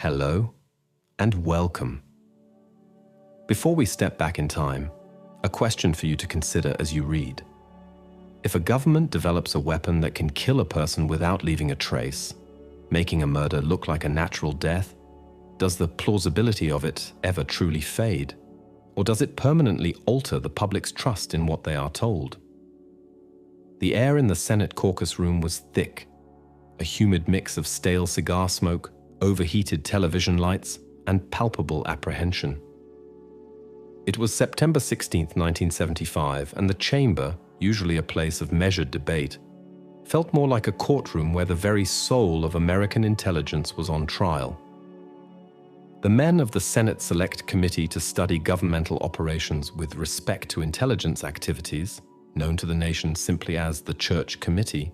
Hello and welcome. Before we step back in time, a question for you to consider as you read. If a government develops a weapon that can kill a person without leaving a trace, making a murder look like a natural death, does the plausibility of it ever truly fade? Or does it permanently alter the public's trust in what they are told? The air in the Senate caucus room was thick, a humid mix of stale cigar smoke, overheated television lights, and palpable apprehension. It was September 16, 1975, and the chamber, usually a place of measured debate, felt more like a courtroom where the very soul of American intelligence was on trial. The men of the Senate Select Committee to study governmental operations with respect to intelligence activities, known to the nation simply as the Church Committee,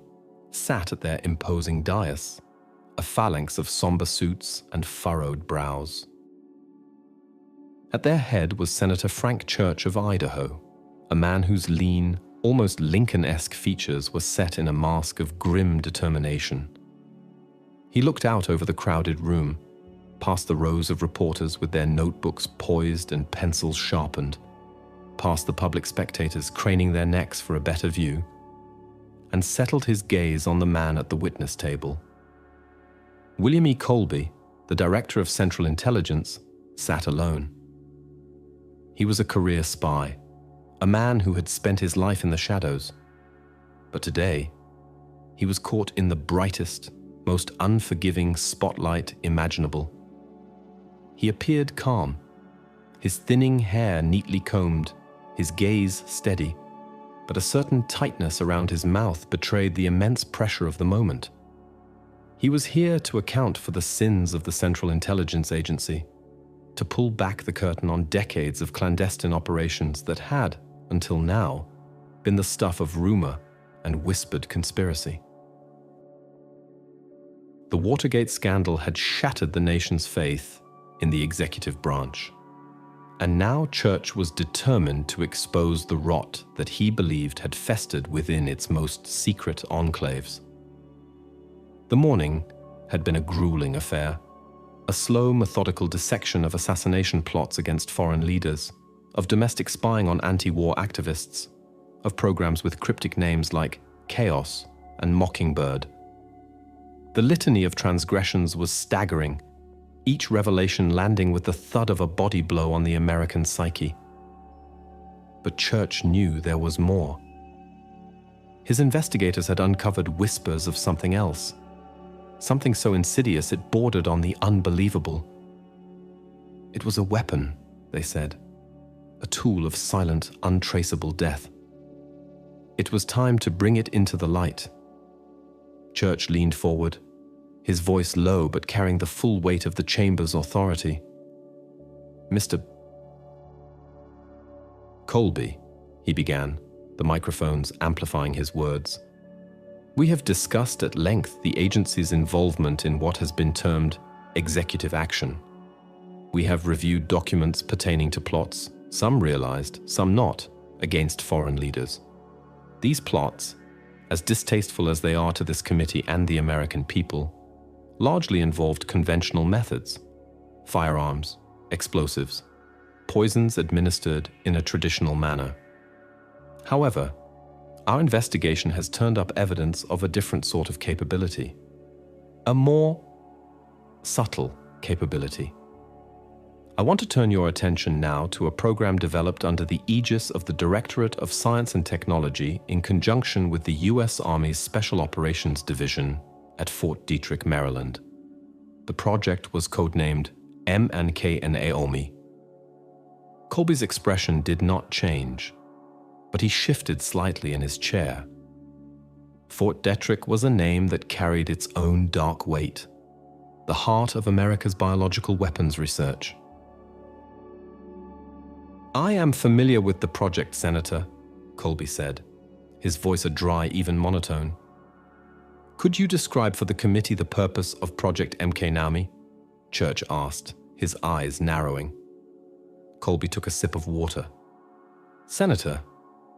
sat at their imposing dais, a phalanx of somber suits and furrowed brows. At their head was Senator Frank Church of Idaho, a man whose lean, almost Lincoln-esque features were set in a mask of grim determination. He looked out over the crowded room, past the rows of reporters with their notebooks poised and pencils sharpened, past the public spectators craning their necks for a better view, and settled his gaze on the man at the witness table. William E. Colby, the Director of Central Intelligence, sat alone. He was a career spy, a man who had spent his life in the shadows. But today, he was caught in the brightest, most unforgiving spotlight imaginable. He appeared calm, his thinning hair neatly combed, his gaze steady, but a certain tightness around his mouth betrayed the immense pressure of the moment. He was here to account for the sins of the Central Intelligence Agency, to pull back the curtain on decades of clandestine operations that had, until now, been the stuff of rumor and whispered conspiracy. The Watergate scandal had shattered the nation's faith in the executive branch, and now Church was determined to expose the rot that he believed had festered within its most secret enclaves. The morning had been a grueling affair, a slow, methodical dissection of assassination plots against foreign leaders, of domestic spying on anti-war activists, of programs with cryptic names like Chaos and Mockingbird. The litany of transgressions was staggering, each revelation landing with the thud of a body blow on the American psyche. But Church knew there was more. His investigators had uncovered whispers of something else, something so insidious it bordered on the unbelievable. It was a weapon, they said, a tool of silent, untraceable death. It was time to bring it into the light. Church leaned forward, his voice low but carrying the full weight of the chamber's authority. "Mr. Colby," he began, the microphones amplifying his words. "We have discussed at length the agency's involvement in what has been termed executive action. We have reviewed documents pertaining to plots, some realized, some not, against foreign leaders. These plots, as distasteful as they are to this committee and the American people, largely involved conventional methods: firearms, explosives, poisons administered in a traditional manner. However, our investigation has turned up evidence of a different sort of capability, a more subtle capability. I want to turn your attention now to a program developed under the aegis of the Directorate of Science and Technology in conjunction with the U.S. Army's Special Operations Division at Fort Detrick, Maryland. The project was codenamed MKNAOMI. Colby's expression did not change, but he shifted slightly in his chair. Fort Detrick was a name that carried its own dark weight, the heart of America's biological weapons research. "I am familiar with the project, Senator," Colby said, his voice a dry, even monotone. "Could you describe for the committee the purpose of Project MKNAOMI?" Church asked, his eyes narrowing. Colby took a sip of water. "Senator,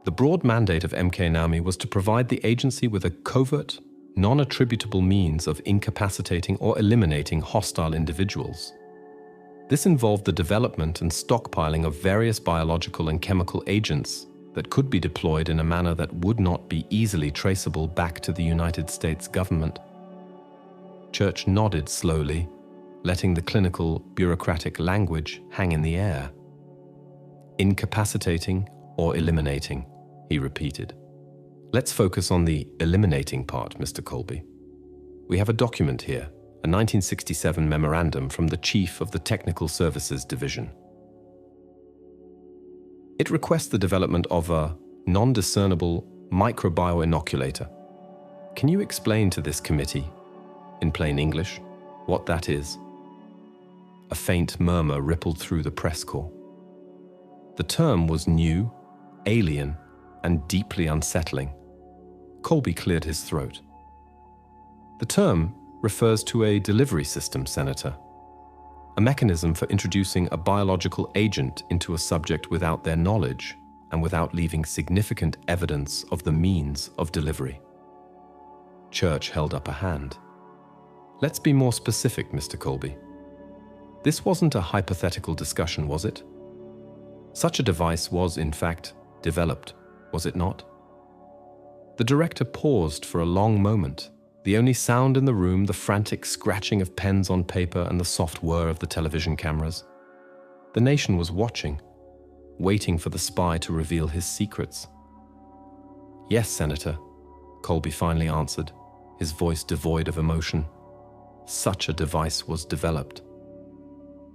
the broad mandate of MKNAOMI was to provide the agency with a covert, non-attributable means of incapacitating or eliminating hostile individuals. This involved the development and stockpiling of various biological and chemical agents that could be deployed in a manner that would not be easily traceable back to the United States government. Church nodded slowly, letting the clinical, bureaucratic language hang in the air. Incapacitating or eliminating, he repeated. Let's focus on the eliminating part, Mr. Colby. We have a document here, a 1967 memorandum from the Chief of the Technical Services Division. It requests the development of a non-discernible microbioinoculator. Can you explain to this committee, in plain English, what that is? A faint murmur rippled through the press corps. The term was new, alien, and deeply unsettling. Colby cleared his throat. The term refers to a delivery system, Senator. A mechanism for introducing a biological agent into a subject without their knowledge and without leaving significant evidence of the means of delivery. Church held up a hand. Let's be more specific, Mr. Colby. This wasn't a hypothetical discussion, was it? Such a device was, in fact, developed, was it not? The director paused for a long moment, the only sound in the room the frantic scratching of pens on paper and the soft whir of the television cameras. The nation was watching, waiting for the spy to reveal his secrets. Yes, Senator, Colby finally answered, his voice devoid of emotion. Such a device was developed.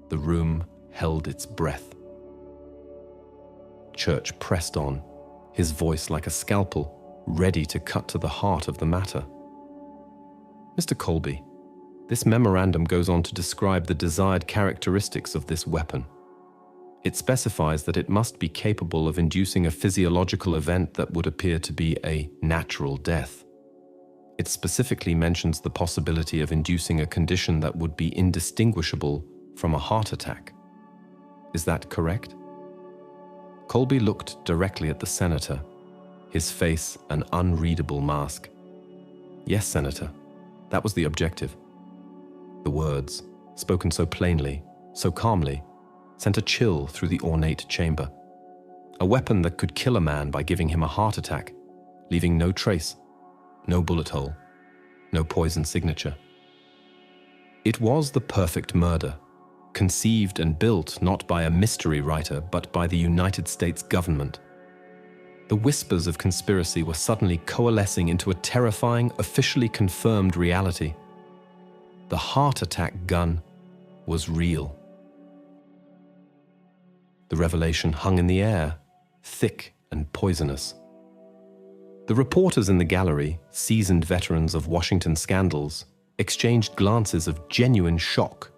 The room held its breath. Church pressed on, his voice like a scalpel, ready to cut to the heart of the matter. Mr. Colby, this memorandum goes on to describe the desired characteristics of this weapon. It specifies that it must be capable of inducing a physiological event that would appear to be a natural death. It specifically mentions the possibility of inducing a condition that would be indistinguishable from a heart attack. Is that correct? Colby looked directly at the senator, his face an unreadable mask. Yes, Senator, that was the objective. The words, spoken so plainly, so calmly, sent a chill through the ornate chamber. A weapon that could kill a man by giving him a heart attack, leaving no trace, no bullet hole, no poison signature. It was the perfect murder, conceived and built not by a mystery writer, but by the United States government. The whispers of conspiracy were suddenly coalescing into a terrifying, officially confirmed reality. The heart attack gun was real. The revelation hung in the air, thick and poisonous. The reporters in the gallery, seasoned veterans of Washington scandals, exchanged glances of genuine shock.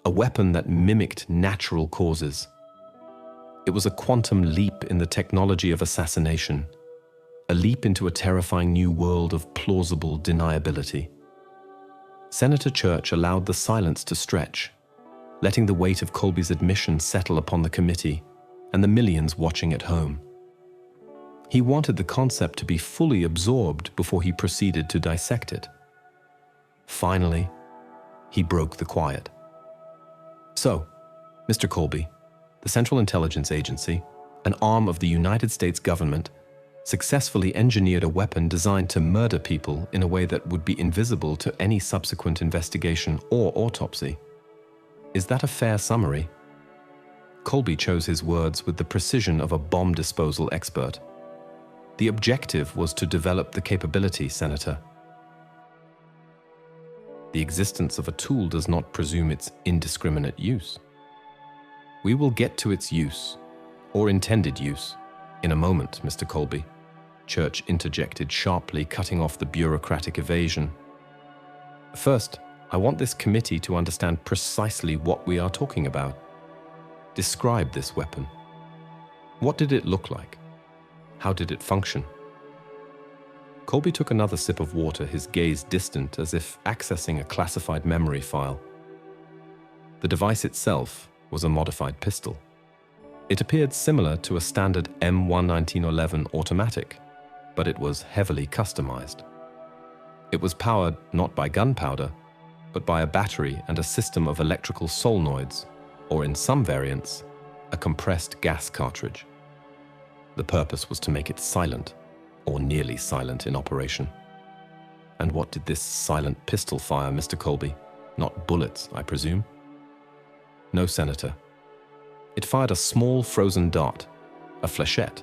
A weapon that mimicked natural causes. It was a quantum leap in the technology of assassination, a leap into a terrifying new world of plausible deniability. Senator Church allowed the silence to stretch, letting the weight of Colby's admission settle upon the committee and the millions watching at home. He wanted the concept to be fully absorbed before he proceeded to dissect it. Finally, he broke the quiet. So, Mr. Colby, the Central Intelligence Agency, an arm of the United States government, successfully engineered a weapon designed to murder people in a way that would be invisible to any subsequent investigation or autopsy. Is that a fair summary? Colby chose his words with the precision of a bomb disposal expert. The objective was to develop the capability, Senator. The existence of a tool does not presume its indiscriminate use. We will get to its use, or intended use, in a moment, Mr. Colby. Church interjected sharply, cutting off the bureaucratic evasion. First, I want this committee to understand precisely what we are talking about. Describe this weapon. What did it look like? How did it function? Colby took another sip of water, his gaze distant as if accessing a classified memory file. The device itself was a modified pistol. It appeared similar to a standard M11911 automatic, but it was heavily customized. It was powered not by gunpowder, but by a battery and a system of electrical solenoids, or in some variants, a compressed gas cartridge. The purpose was to make it silent, or nearly silent in operation. And what did this silent pistol fire, Mr. Colby? Not bullets, I presume? No, Senator. It fired a small frozen dart, a flechette.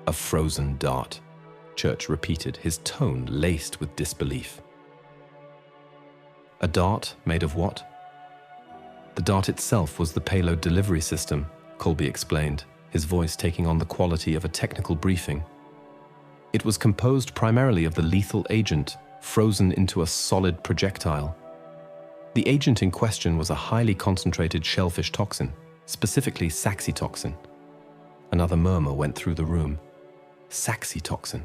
A frozen dart, Church repeated, his tone laced with disbelief. A dart made of what? The dart itself was the payload delivery system, Colby explained, his voice taking on the quality of a technical briefing. It was composed primarily of the lethal agent, frozen into a solid projectile. The agent in question was a highly concentrated shellfish toxin, specifically saxitoxin. Another murmur went through the room. Saxitoxin,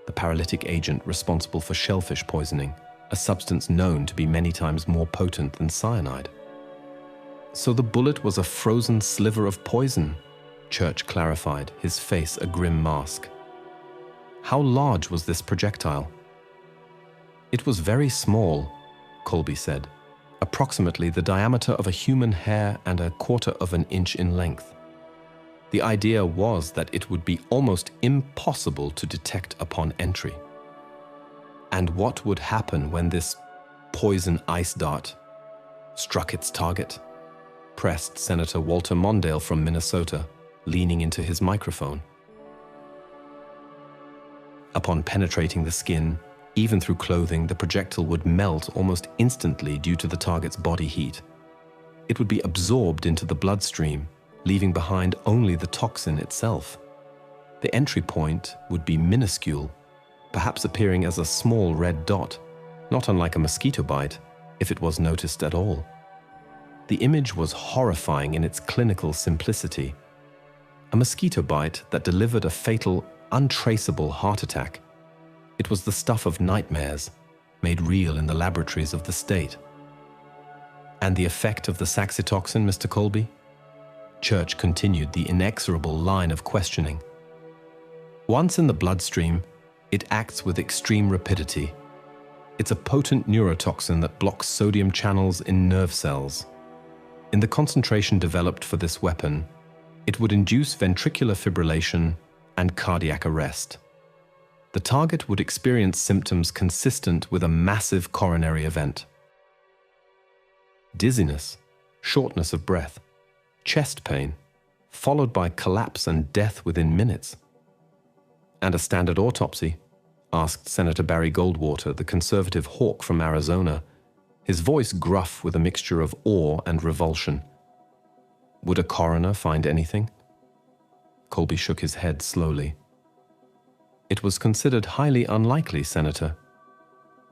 the paralytic agent responsible for shellfish poisoning, a substance known to be many times more potent than cyanide. So the bullet was a frozen sliver of poison, Church clarified, his face a grim mask. How large was this projectile? It was very small, Colby said, approximately the diameter of a human hair and 1/4 of an inch in length. The idea was that it would be almost impossible to detect upon entry. And what would happen when this poison ice dart struck its target? Pressed Senator Walter Mondale from Minnesota, leaning into his microphone. Upon penetrating the skin, even through clothing, the projectile would melt almost instantly due to the target's body heat. It would be absorbed into the bloodstream, leaving behind only the toxin itself. The entry point would be minuscule, perhaps appearing as a small red dot, not unlike a mosquito bite, if it was noticed at all. The image was horrifying in its clinical simplicity. A mosquito bite that delivered a fatal, untraceable heart attack. It was the stuff of nightmares, made real in the laboratories of the state. And the effect of the saxitoxin, Mr. Colby? Church continued the inexorable line of questioning. Once in the bloodstream, it acts with extreme rapidity. It's a potent neurotoxin that blocks sodium channels in nerve cells. In the concentration developed for this weapon, it would induce ventricular fibrillation and cardiac arrest. The target would experience symptoms consistent with a massive coronary event. Dizziness, shortness of breath, chest pain, followed by collapse and death within minutes. And a standard autopsy? Asked Senator Barry Goldwater, the conservative hawk from Arizona, his voice gruff with a mixture of awe and revulsion. Would a coroner find anything? Colby shook his head slowly. It was considered highly unlikely, Senator.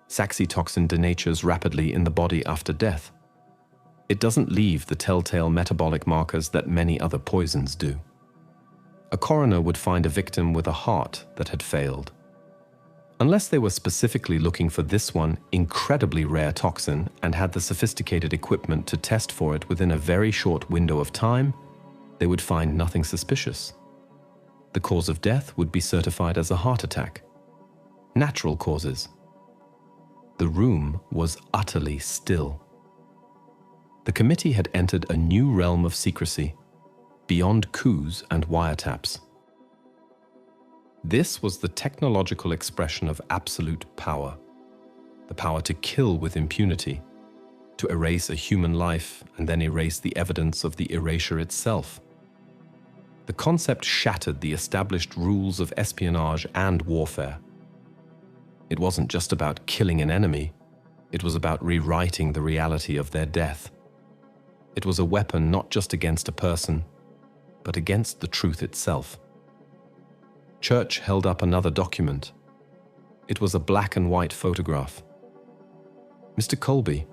Saxitoxin denatures rapidly in the body after death. It doesn't leave the telltale metabolic markers that many other poisons do. A coroner would find a victim with a heart that had failed. Unless they were specifically looking for this one incredibly rare toxin and had the sophisticated equipment to test for it within a very short window of time, they would find nothing suspicious. The cause of death would be certified as a heart attack. Natural causes. The room was utterly still. The committee had entered a new realm of secrecy, beyond coups and wiretaps. This was the technological expression of absolute power, the power to kill with impunity, to erase a human life and then erase the evidence of the erasure itself. The concept shattered the established rules of espionage and warfare. It wasn't just about killing an enemy, it was about rewriting the reality of their death. It was a weapon not just against a person, but against the truth itself. Church held up another document. It was a black and white photograph. Mr. Colby,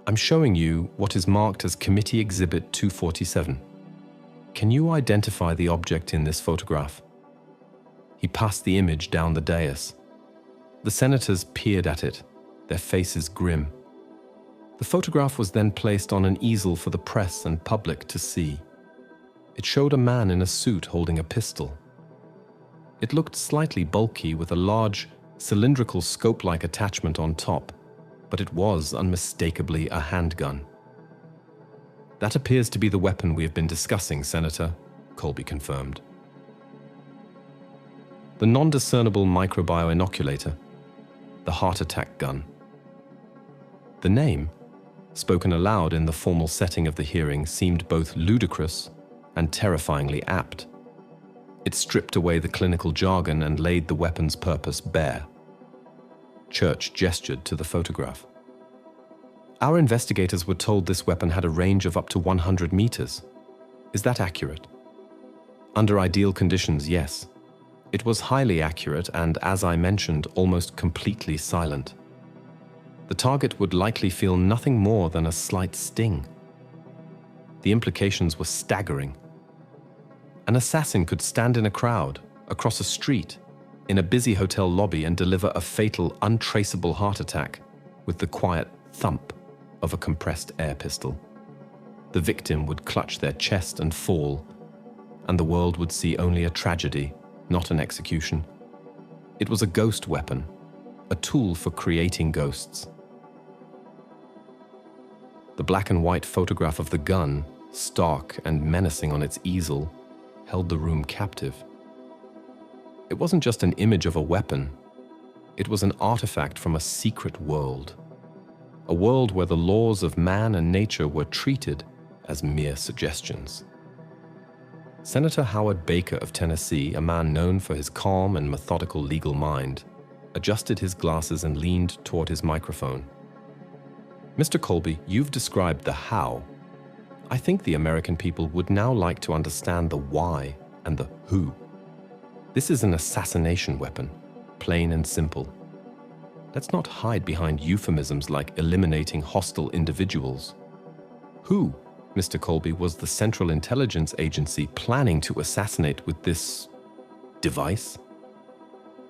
I'm showing you what is marked as Committee Exhibit 247. Can you identify the object in this photograph? He passed the image down the dais. The senators peered at it, their faces grim. The photograph was then placed on an easel for the press and public to see. It showed a man in a suit holding a pistol. It looked slightly bulky with a large, cylindrical scope-like attachment on top, but it was unmistakably a handgun. That appears to be the weapon we have been discussing, Senator, Colby confirmed. The non-discernible microbio-inoculator, the heart attack gun. The name, spoken aloud in the formal setting of the hearing, seemed both ludicrous and terrifyingly apt. It stripped away the clinical jargon and laid the weapon's purpose bare. Church gestured to the photograph. Our investigators were told this weapon had a range of up to 100 meters. Is that accurate? Under ideal conditions, yes. It was highly accurate and, as I mentioned, almost completely silent. The target would likely feel nothing more than a slight sting. The implications were staggering. An assassin could stand in a crowd, across a street, in a busy hotel lobby and deliver a fatal, untraceable heart attack with the quiet thump of a compressed air pistol. The victim would clutch their chest and fall, and the world would see only a tragedy, not an execution. It was a ghost weapon, a tool for creating ghosts. The black and white photograph of the gun, stark and menacing on its easel, held the room captive. It wasn't just an image of a weapon. It was an artifact from a secret world. A world where the laws of man and nature were treated as mere suggestions. Senator Howard Baker of Tennessee, a man known for his calm and methodical legal mind, adjusted his glasses and leaned toward his microphone. Mr. Colby, you've described the how. I think the American people would now like to understand the why and the who. This is an assassination weapon, plain and simple. Let's not hide behind euphemisms like eliminating hostile individuals. Who, Mr. Colby, was the Central Intelligence Agency planning to assassinate with this device?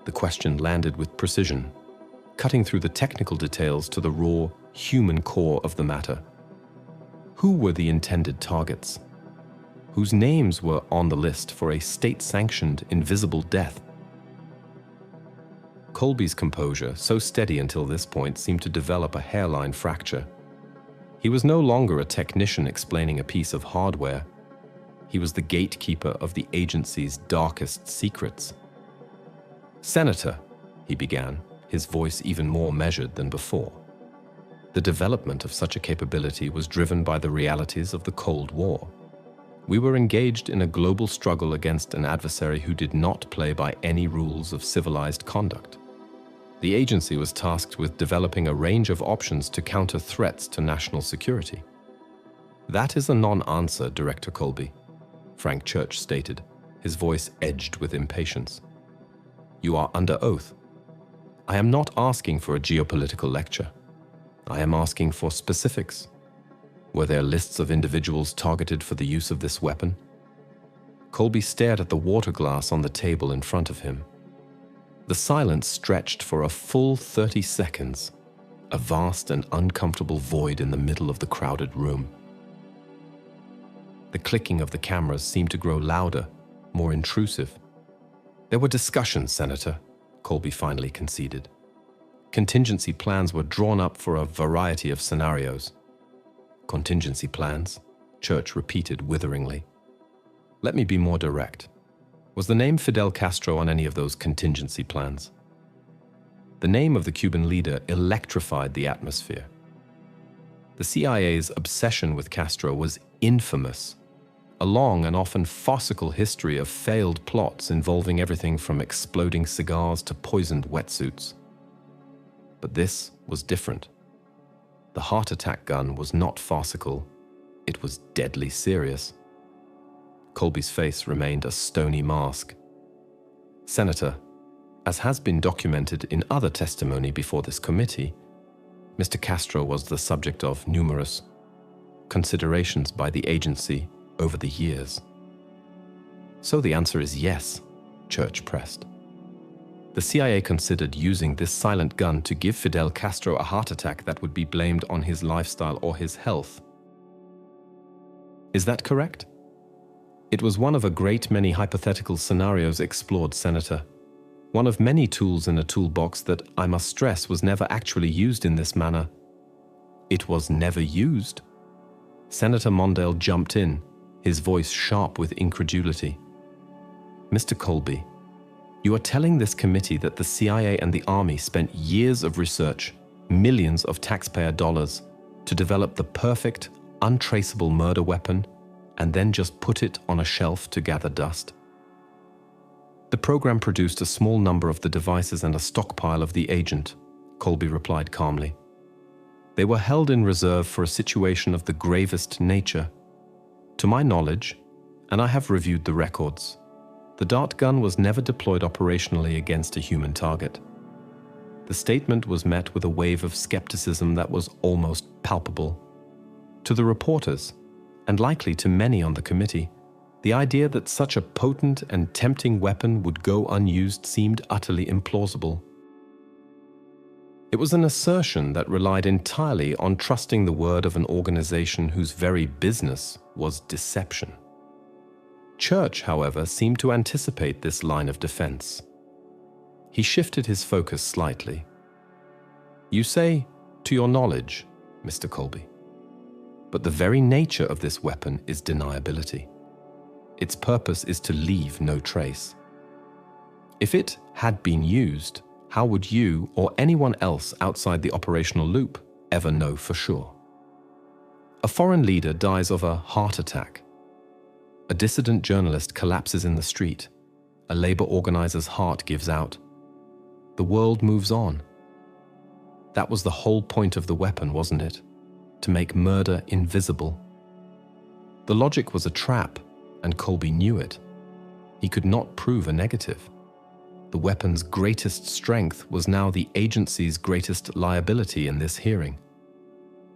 The question landed with precision, cutting through the technical details to the raw, human core of the matter. Who were the intended targets? Whose names were on the list for a state-sanctioned, invisible death? Colby's composure, so steady until this point, seemed to develop a hairline fracture. He was no longer a technician explaining a piece of hardware. He was the gatekeeper of the agency's darkest secrets. "Senator," he began, his voice even more measured than before. The development of such a capability was driven by the realities of the Cold War. We were engaged in a global struggle against an adversary who did not play by any rules of civilized conduct. The agency was tasked with developing a range of options to counter threats to national security. "That is a non-answer, Director Colby," Frank Church stated, his voice edged with impatience. "You are under oath. I am not asking for a geopolitical lecture. I am asking for specifics. Were there lists of individuals targeted for the use of this weapon?" Colby stared at the water glass on the table in front of him. The silence stretched for a full 30 seconds, a vast and uncomfortable void in the middle of the crowded room. The clicking of the cameras seemed to grow louder, more intrusive. "There were discussions, Senator," Colby finally conceded. "Contingency plans were drawn up for a variety of scenarios." "Contingency plans?" Church repeated witheringly. "Let me be more direct. Was the name Fidel Castro on any of those contingency plans?" The name of the Cuban leader electrified the atmosphere. The CIA's obsession with Castro was infamous, a long and often farcical history of failed plots involving everything from exploding cigars to poisoned wetsuits. But this was different. The heart attack gun was not farcical, it was deadly serious. Colby's face remained a stony mask. "Senator, as has been documented in other testimony before this committee, Mr. Castro was the subject of numerous considerations by the agency over the years." "So the answer is yes," Church pressed. "The CIA considered using this silent gun to give Fidel Castro a heart attack that would be blamed on his lifestyle or his health. Is that correct?" "It was one of a great many hypothetical scenarios explored, Senator. one of many tools in a toolbox that, I must stress, was never actually used in this manner. It was never used? Senator Mondale jumped in, his voice sharp with incredulity. Mr. Colby, you are telling this committee that the CIA and the Army spent years of research, millions of taxpayer dollars, to develop the perfect, untraceable murder weapon and then just put it on a shelf to gather dust? The program produced a small number of the devices and a stockpile of the agent, Colby replied calmly. They were held in reserve for a situation of the gravest nature. To my knowledge, and I have reviewed the records, the dart gun was never deployed operationally against a human target. The statement was met with a wave of skepticism that was almost palpable. To the reporters, and likely to many on the committee, the idea that such a potent and tempting weapon would go unused seemed utterly implausible. It was an assertion that relied entirely on trusting the word of an organization whose very business was deception. Church, however, seemed to anticipate this line of defense. He shifted his focus slightly. You say, to your knowledge, Mr. Colby. But the very nature of this weapon is deniability. Its purpose is to leave no trace. If it had been used, how would you or anyone else outside the operational loop ever know for sure? A foreign leader dies of a heart attack. A dissident journalist collapses in the street. A labor organizer's heart gives out. The world moves on. That was the whole point of the weapon, wasn't it? To make murder invisible. The logic was a trap, and Colby knew it. He could not prove a negative. The weapon's greatest strength was now the agency's greatest liability in this hearing.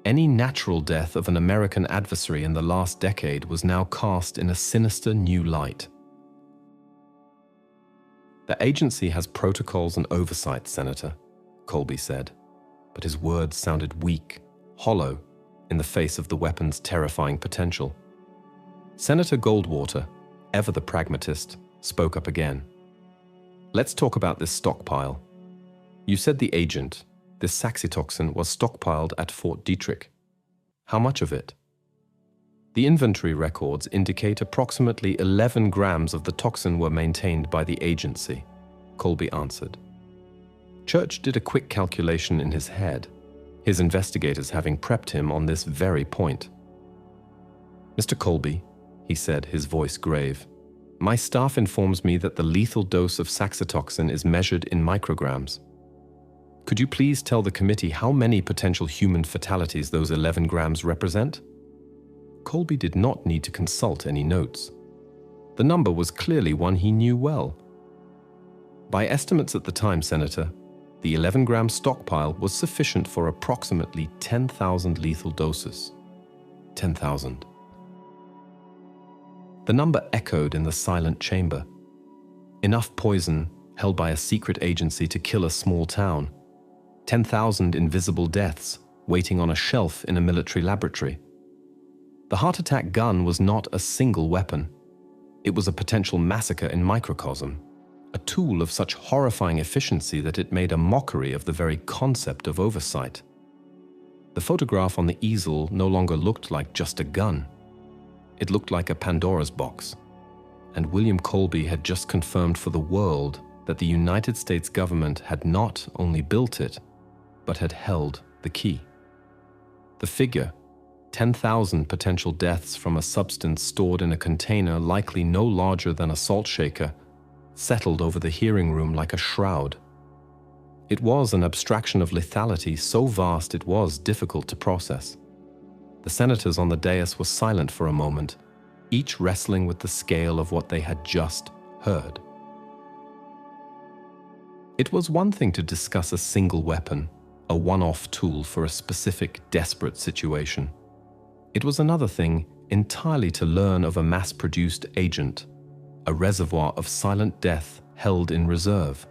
Any natural death of an American adversary in the last decade was now cast in a sinister new light. The agency has protocols and oversight, Senator, Colby said, but his words sounded weak, hollow, in the face of the weapon's terrifying potential. Senator Goldwater, ever the pragmatist, spoke up again. Let's talk about this stockpile. You said the agent, this saxitoxin, was stockpiled at Fort Detrick. How much of it? The inventory records indicate approximately 11 grams of the toxin were maintained by the agency, Colby answered. Church did a quick calculation in his head, his investigators having prepped him on this very point. Mr. Colby, he said, his voice grave, my staff informs me that the lethal dose of saxitoxin is measured in micrograms. Could you please tell the committee how many potential human fatalities those 11 grams represent? Colby did not need to consult any notes. The number was clearly one he knew well. By estimates at the time, Senator, the 11-gram stockpile was sufficient for approximately 10,000 lethal doses. 10,000. The number echoed in the silent chamber. Enough poison held by a secret agency to kill a small town. 10,000 invisible deaths waiting on a shelf in a military laboratory. The heart attack gun was not a single weapon. It was a potential massacre in microcosm, a tool of such horrifying efficiency that it made a mockery of the very concept of oversight. The photograph on the easel no longer looked like just a gun. It looked like a Pandora's box, and William Colby had just confirmed for the world that the United States government had not only built it, but had held the key. The figure, 10,000 potential deaths from a substance stored in a container likely no larger than a salt shaker, settled over the hearing room like a shroud. It was an abstraction of lethality so vast it was difficult to process. The senators on the dais were silent for a moment, each wrestling with the scale of what they had just heard. It was one thing to discuss a single weapon, a one-off tool for a specific, desperate situation. It was another thing entirely to learn of a mass-produced agent, a reservoir of silent death held in reserve.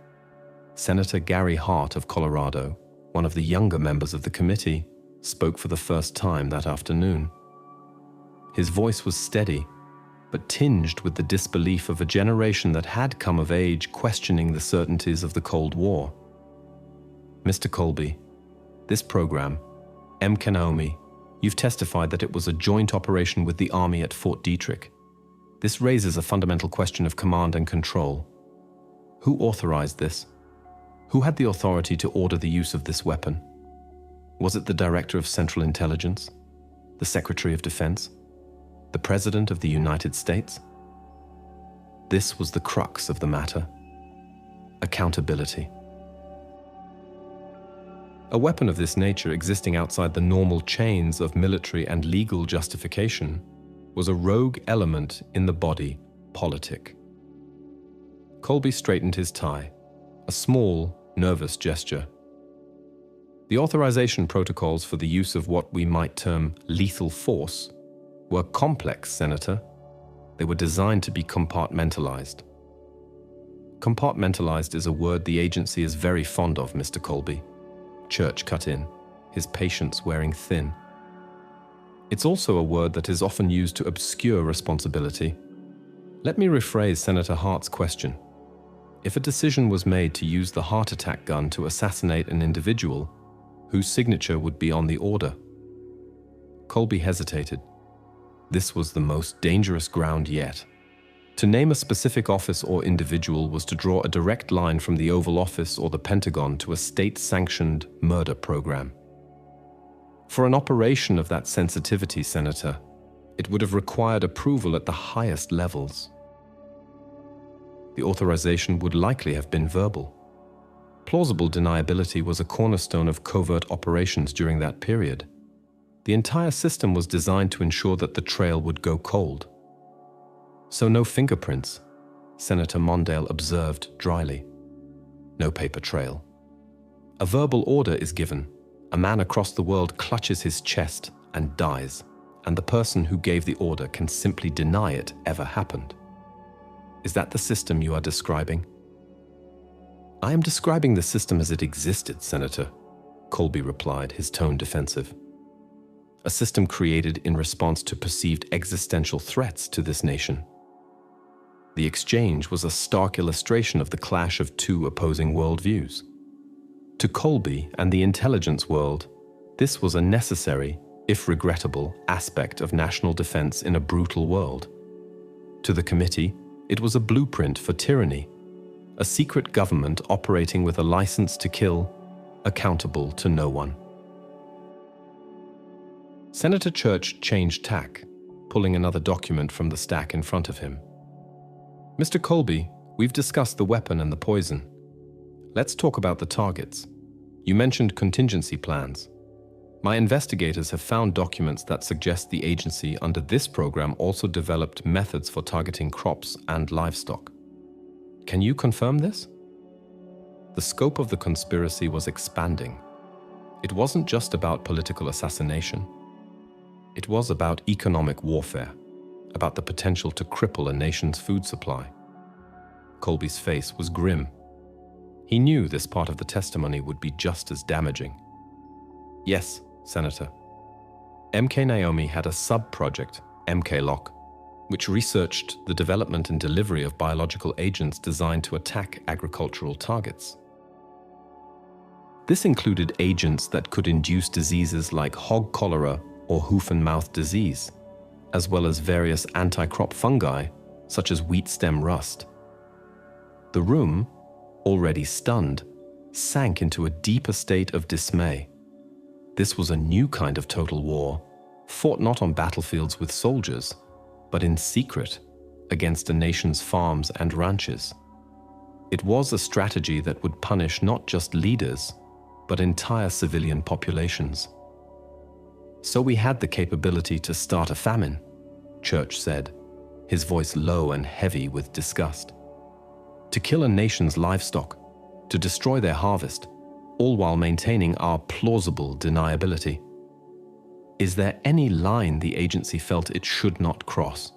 Senator Gary Hart of Colorado, one of the younger members of the committee, spoke for the first time that afternoon. His voice was steady, but tinged with the disbelief of a generation that had come of age questioning the certainties of the Cold War. Mr. Colby, this program, MKNAOMI, you've testified that it was a joint operation with the Army at Fort Detrick. This raises a fundamental question of command and control. Who authorized this? Who had the authority to order the use of this weapon? Was it the Director of Central Intelligence? The Secretary of Defense? The President of the United States? This was the crux of the matter. Accountability. A weapon of this nature existing outside the normal chains of military and legal justification was a rogue element in the body politic. Colby straightened his tie, a small, nervous gesture. The authorization protocols for the use of what we might term lethal force were complex, Senator. They were designed to be compartmentalized. Compartmentalized is a word the agency is very fond of, Mr. Colby. Church cut in, his patience wearing thin. It's also a word that is often used to obscure responsibility. Let me rephrase Senator Hart's question. If a decision was made to use the heart attack gun to assassinate an individual, whose signature would be on the order? Colby hesitated. This was the most dangerous ground yet. To name a specific office or individual was to draw a direct line from the Oval Office or the Pentagon to a state-sanctioned murder program. For an operation of that sensitivity, Senator, it would have required approval at the highest levels. The authorization would likely have been verbal. Plausible deniability was a cornerstone of covert operations during that period. The entire system was designed to ensure that the trail would go cold. So no fingerprints, Senator Mondale observed dryly. No paper trail. A verbal order is given. A man across the world clutches his chest and dies, and the person who gave the order can simply deny it ever happened. Is that the system you are describing? I am describing the system as it existed, Senator, Colby replied, his tone defensive. A system created in response to perceived existential threats to this nation. The exchange was a stark illustration of the clash of two opposing worldviews. To Colby and the intelligence world, this was a necessary, if regrettable, aspect of national defense in a brutal world. To the committee, it was a blueprint for tyranny, a secret government operating with a license to kill, accountable to no one. Senator Church changed tack, pulling another document from the stack in front of him. Mr. Colby, we've discussed the weapon and the poison. Let's talk about the targets. You mentioned contingency plans. My investigators have found documents that suggest the agency under this program also developed methods for targeting crops and livestock. Can you confirm this? The scope of the conspiracy was expanding. It wasn't just about political assassination. It was about economic warfare, about the potential to cripple a nation's food supply. Colby's face was grim. He knew this part of the testimony would be just as damaging. Yes, Senator. MKNAOMI had a sub-project, MKLOC, which researched the development and delivery of biological agents designed to attack agricultural targets. This included agents that could induce diseases like hog cholera or hoof and mouth disease, as well as various anti-crop fungi, such as wheat stem rust. The room, already stunned, sank into a deeper state of dismay. This was a new kind of total war, fought not on battlefields with soldiers, but in secret, against a nation's farms and ranches. It was a strategy that would punish not just leaders, but entire civilian populations. So we had the capability to start a famine, Church said, his voice low and heavy with disgust. To kill a nation's livestock, to destroy their harvest, all while maintaining our plausible deniability. Is there any line the agency felt it should not cross?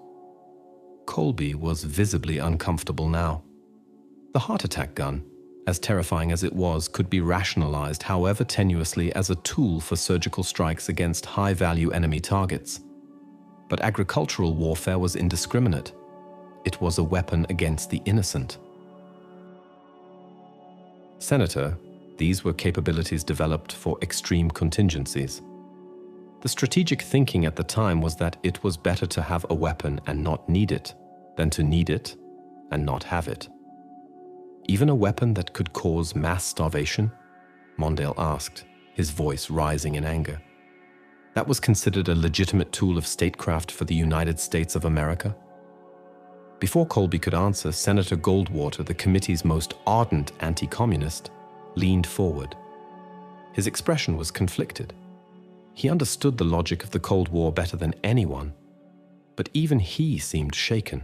Colby was visibly uncomfortable now. The heart attack gun, as terrifying as it was, could be rationalized, however tenuously, as a tool for surgical strikes against high-value enemy targets. But agricultural warfare was indiscriminate. It was a weapon against the innocent. Senator, these were capabilities developed for extreme contingencies. The strategic thinking at the time was that it was better to have a weapon and not need it than to need it and not have it. Even a weapon that could cause mass starvation? Mondale asked, his voice rising in anger. That was considered a legitimate tool of statecraft for the United States of America? Before Colby could answer, Senator Goldwater, the committee's most ardent anti-communist, leaned forward. His expression was conflicted. He understood the logic of the Cold War better than anyone, but even he seemed shaken.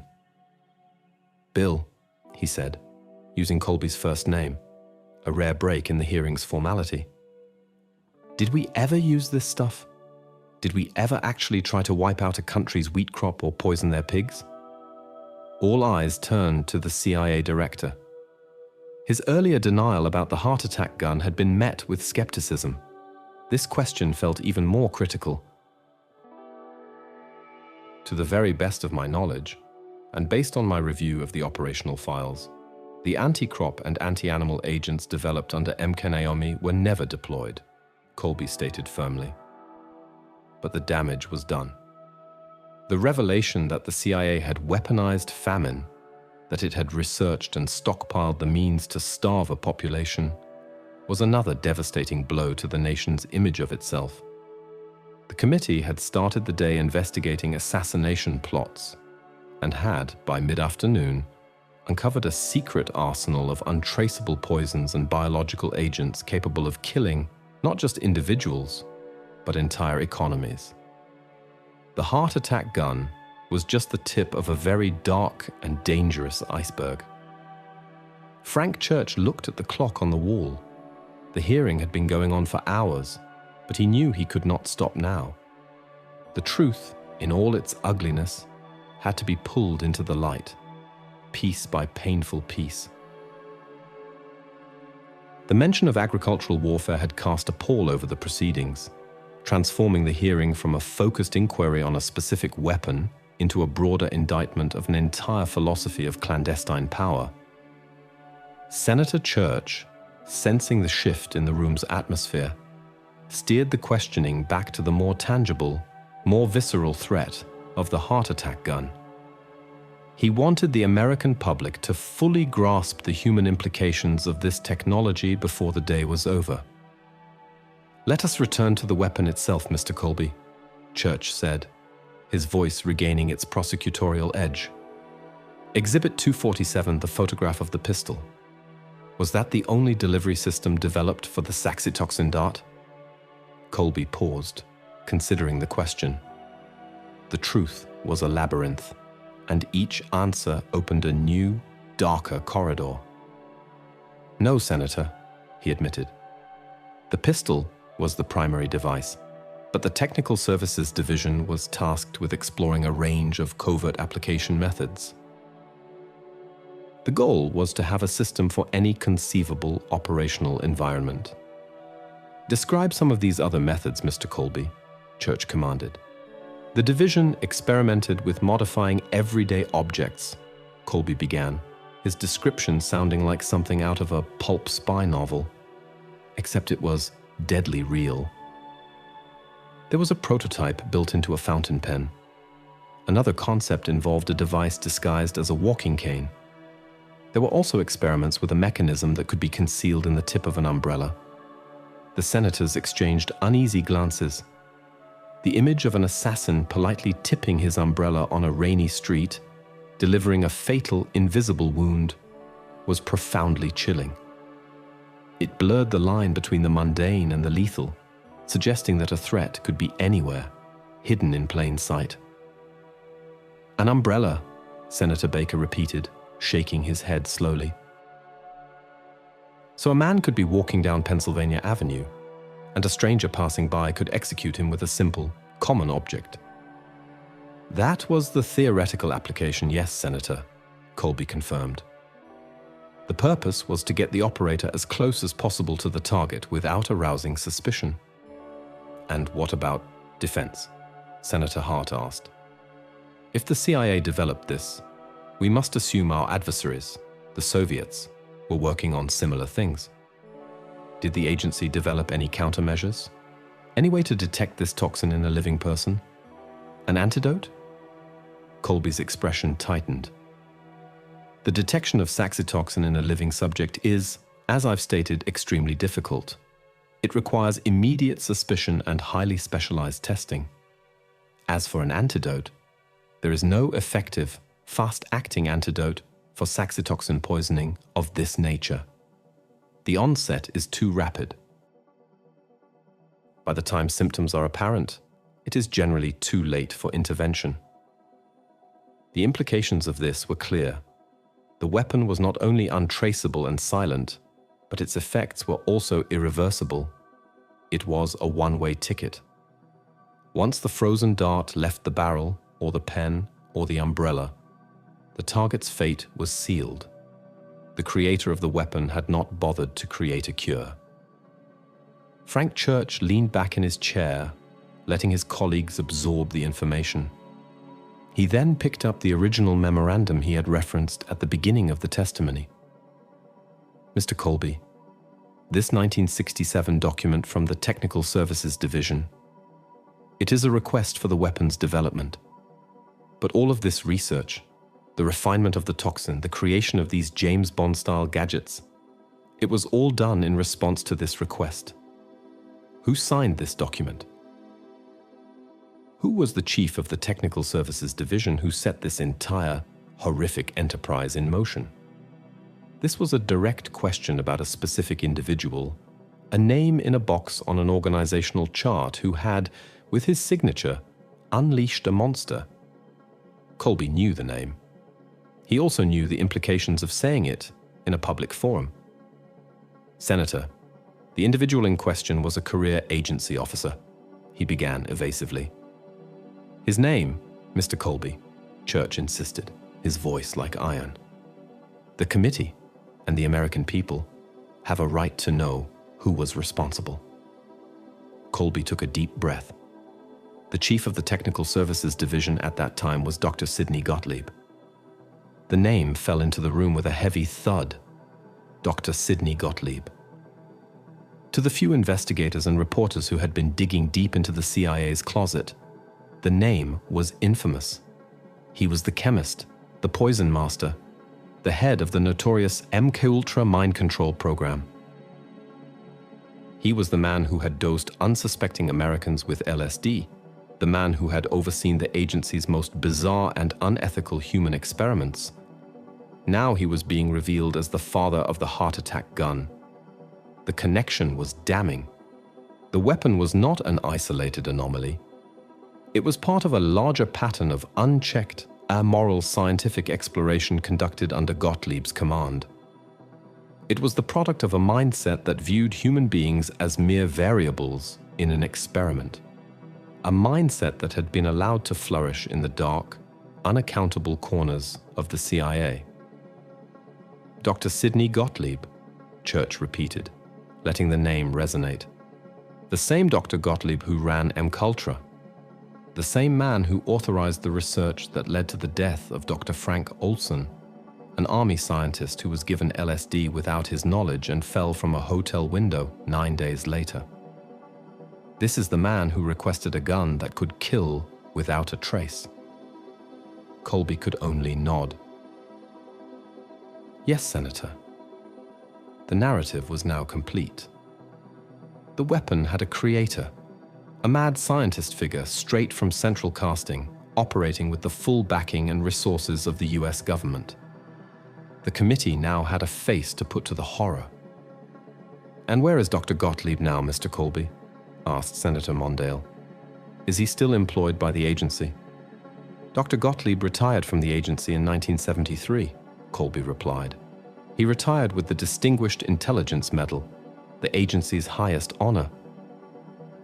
"Bill," he said, using Colby's first name, a rare break in the hearing's formality. "Did we ever use this stuff? Did we ever actually try to wipe out a country's wheat crop or poison their pigs?" All eyes turned to the CIA director. His earlier denial about the heart attack gun had been met with skepticism. This question felt even more critical. "To the very best of my knowledge, and based on my review of the operational files, the anti-crop and anti-animal agents developed under MKNAOMI were never deployed," Colby stated firmly. But the damage was done. The revelation that the CIA had weaponized famine, that it had researched and stockpiled the means to starve a population, was another devastating blow to the nation's image of itself. The committee had started the day investigating assassination plots and had, by mid-afternoon, uncovered a secret arsenal of untraceable poisons and biological agents capable of killing not just individuals, but entire economies. The heart attack gun was just the tip of a very dark and dangerous iceberg. Frank Church looked at the clock on the wall. The hearing had been going on for hours, but he knew he could not stop now. The truth, in all its ugliness, had to be pulled into the light, piece by painful piece. The mention of agricultural warfare had cast a pall over the proceedings, transforming the hearing from a focused inquiry on a specific weapon into a broader indictment of an entire philosophy of clandestine power. Senator Church, sensing the shift in the room's atmosphere, steered the questioning back to the more tangible, more visceral threat of the heart attack gun. He wanted the American public to fully grasp the human implications of this technology before the day was over. "Let us return to the weapon itself, Mr. Colby," Church said, his voice regaining its prosecutorial edge. "Exhibit 247, the photograph of the pistol. Was that the only delivery system developed for the saxitoxin dart?" Colby paused, considering the question. The truth was a labyrinth, and each answer opened a new, darker corridor. "No, Senator," he admitted. "The pistol was the primary device, but the Technical Services Division was tasked with exploring a range of covert application methods. The goal was to have a system for any conceivable operational environment." "Describe some of these other methods, Mr. Colby," Church commanded. "The division experimented with modifying everyday objects," Colby began, his description sounding like something out of a pulp spy novel, except it was deadly real. There was a prototype built into a fountain pen. Another concept involved a device disguised as a walking cane. There were also experiments with a mechanism that could be concealed in the tip of an umbrella. The senators exchanged uneasy glances. The image of an assassin politely tipping his umbrella on a rainy street, delivering a fatal, invisible wound, was profoundly chilling. It blurred the line between the mundane and the lethal, suggesting that a threat could be anywhere, hidden in plain sight. "An umbrella," Senator Baker repeated, shaking his head slowly. "So a man could be walking down Pennsylvania Avenue, and a stranger passing by could execute him with a simple, common object." "That was the theoretical application, yes, Senator," Colby confirmed. "The purpose was to get the operator as close as possible to the target without arousing suspicion." "And what about defense?" Senator Hart asked. If the CIA developed this, we must assume our adversaries, the Soviets, were working on similar things. Did the agency develop any countermeasures? Any way to detect this toxin in a living person? An antidote? Colby's expression tightened. The detection of saxitoxin in a living subject is, as I've stated, extremely difficult. It requires immediate suspicion and highly specialized testing. As for an antidote, there is no effective, fast-acting antidote for saxitoxin poisoning of this nature. The onset is too rapid. By the time symptoms are apparent, it is generally too late for intervention. The implications of this were clear. The weapon was not only untraceable and silent, but its effects were also irreversible. It was a one-way ticket. Once the frozen dart left the barrel, or the pen, or the umbrella, the target's fate was sealed. The creator of the weapon had not bothered to create a cure. Frank Church leaned back in his chair, letting his colleagues absorb the information. He then picked up the original memorandum he had referenced at the beginning of the testimony. Mr. Colby, this 1967 document from the Technical Services Division, it is a request for the weapon's development. But all of this research, the refinement of the toxin, the creation of these James Bond-style gadgets, it was all done in response to this request. Who signed this document? Who was the chief of the Technical Services Division who set this entire, horrific enterprise in motion? This was a direct question about a specific individual, a name in a box on an organizational chart who had, with his signature, unleashed a monster. Colby knew the name. He also knew the implications of saying it in a public forum. Senator, the individual in question was a career agency officer, he began evasively. His name, Mr. Colby, Church insisted, his voice like iron. The committee and the American people have a right to know who was responsible. Colby took a deep breath. The chief of the Technical Services Division at that time was Dr. Sidney Gottlieb. The name fell into the room with a heavy thud. Dr. Sidney Gottlieb. To the few investigators and reporters who had been digging deep into the CIA's closet, the name was infamous. He was the chemist, the poison master, the head of the notorious MKUltra mind control program. He was the man who had dosed unsuspecting Americans with LSD, the man who had overseen the agency's most bizarre and unethical human experiments. Now he was being revealed as the father of the heart attack gun. The connection was damning. The weapon was not an isolated anomaly. It was part of a larger pattern of unchecked, amoral scientific exploration conducted under Gottlieb's command. It was the product of a mindset that viewed human beings as mere variables in an experiment. A mindset that had been allowed to flourish in the dark, unaccountable corners of the CIA. Dr. Sidney Gottlieb, Church repeated, letting the name resonate. The same Dr. Gottlieb who ran MKUltra. The same man who authorized the research that led to the death of Dr. Frank Olson, an army scientist who was given LSD without his knowledge and fell from a hotel window 9 days later. This is the man who requested a gun that could kill without a trace. Colby could only nod. Yes, Senator. The narrative was now complete. The weapon had a creator, a mad scientist figure straight from central casting, operating with the full backing and resources of the US government. The committee now had a face to put to the horror. And where is Dr. Gottlieb now, Mr. Colby? Asked Senator Mondale. Is he still employed by the agency? Dr. Gottlieb retired from the agency in 1973, Colby replied. He retired with the Distinguished Intelligence Medal, the agency's highest honor.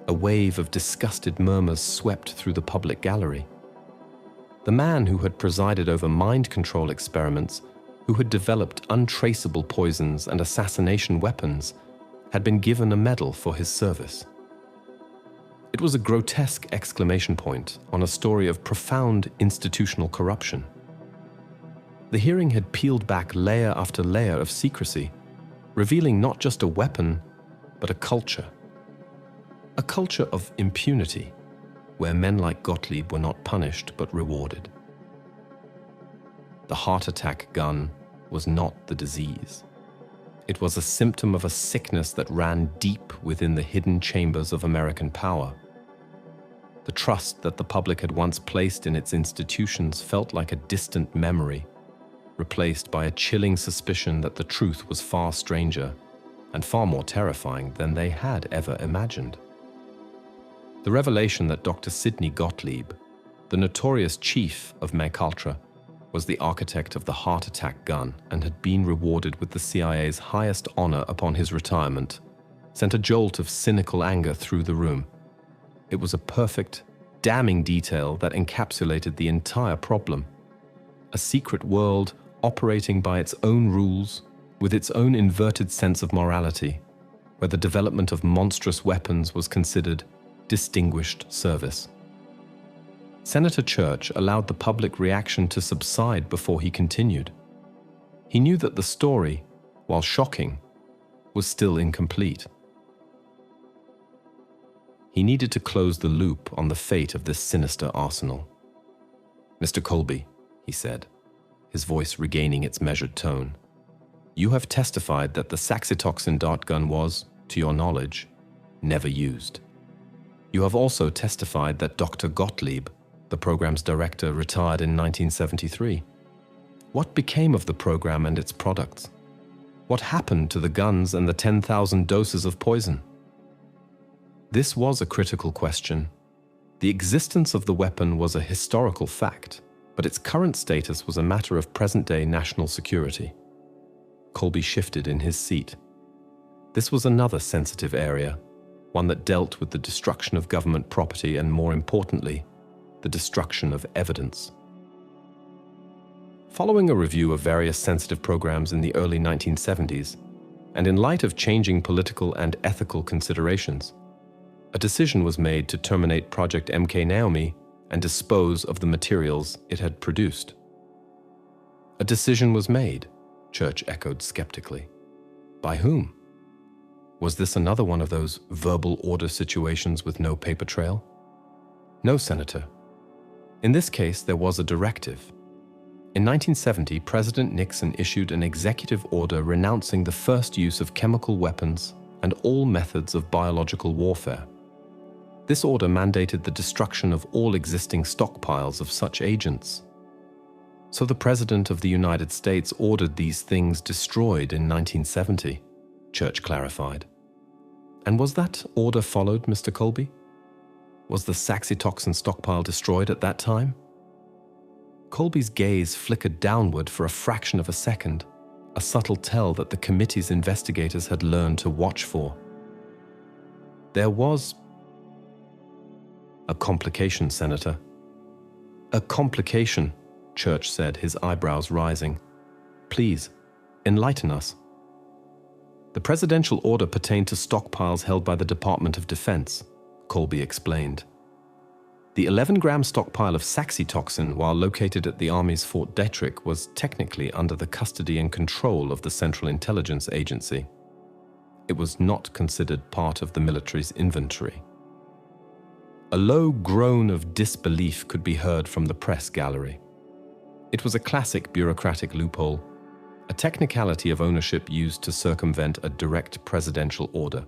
A wave of disgusted murmurs swept through the public gallery. The man who had presided over mind control experiments, who had developed untraceable poisons and assassination weapons, had been given a medal for his service. It was a grotesque exclamation point on a story of profound institutional corruption. The hearing had peeled back layer after layer of secrecy, revealing not just a weapon, but a culture. A culture of impunity, where men like Gottlieb were not punished but rewarded. The heart attack gun was not the disease. It was a symptom of a sickness that ran deep within the hidden chambers of American power. The trust that the public had once placed in its institutions felt like a distant memory, replaced by a chilling suspicion that the truth was far stranger and far more terrifying than they had ever imagined. The revelation that Dr. Sidney Gottlieb, the notorious chief of Mech Ultra, was the architect of the heart attack gun and had been rewarded with the CIA's highest honor upon his retirement, sent a jolt of cynical anger through the room. It was a perfect, damning detail that encapsulated the entire problem. A secret world operating by its own rules, with its own inverted sense of morality, where the development of monstrous weapons was considered distinguished service. Senator Church allowed the public reaction to subside before he continued. He knew that the story, while shocking, was still incomplete. He needed to close the loop on the fate of this sinister arsenal. "Mr. Colby," he said, his voice regaining its measured tone, "you have testified that the saxitoxin dart gun was, to your knowledge, never used. You have also testified that Dr. Gottlieb, the program's director, retired in 1973. What became of the program and its products? What happened to the guns and the 10,000 doses of poison?" This was a critical question. The existence of the weapon was a historical fact, but its current status was a matter of present-day national security. Colby shifted in his seat. This was another sensitive area, one that dealt with the destruction of government property and, more importantly, the destruction of evidence. Following a review of various sensitive programs in the early 1970s, and in light of changing political and ethical considerations, a decision was made to terminate Project MKNAOMI and dispose of the materials it had produced. A decision was made, Church echoed skeptically. By whom? Was this another one of those verbal order situations with no paper trail? No, Senator. In this case, there was a directive. In 1970, President Nixon issued an executive order renouncing the first use of chemical weapons and all methods of biological warfare. This order mandated the destruction of all existing stockpiles of such agents. So the President of the United States ordered these things destroyed in 1970, Church clarified. And was that order followed, Mr. Colby? Was the saxitoxin stockpile destroyed at that time? Colby's gaze flickered downward for a fraction of a second, a subtle tell that the committee's investigators had learned to watch for. There was a complication, Senator. A complication, Church said, his eyebrows rising. Please, enlighten us. The presidential order pertained to stockpiles held by the Department of Defense, Colby explained. The 11-gram stockpile of saxitoxin, while located at the Army's Fort Detrick, was technically under the custody and control of the Central Intelligence Agency. It was not considered part of the military's inventory. A low groan of disbelief could be heard from the press gallery. It was a classic bureaucratic loophole, a technicality of ownership used to circumvent a direct presidential order.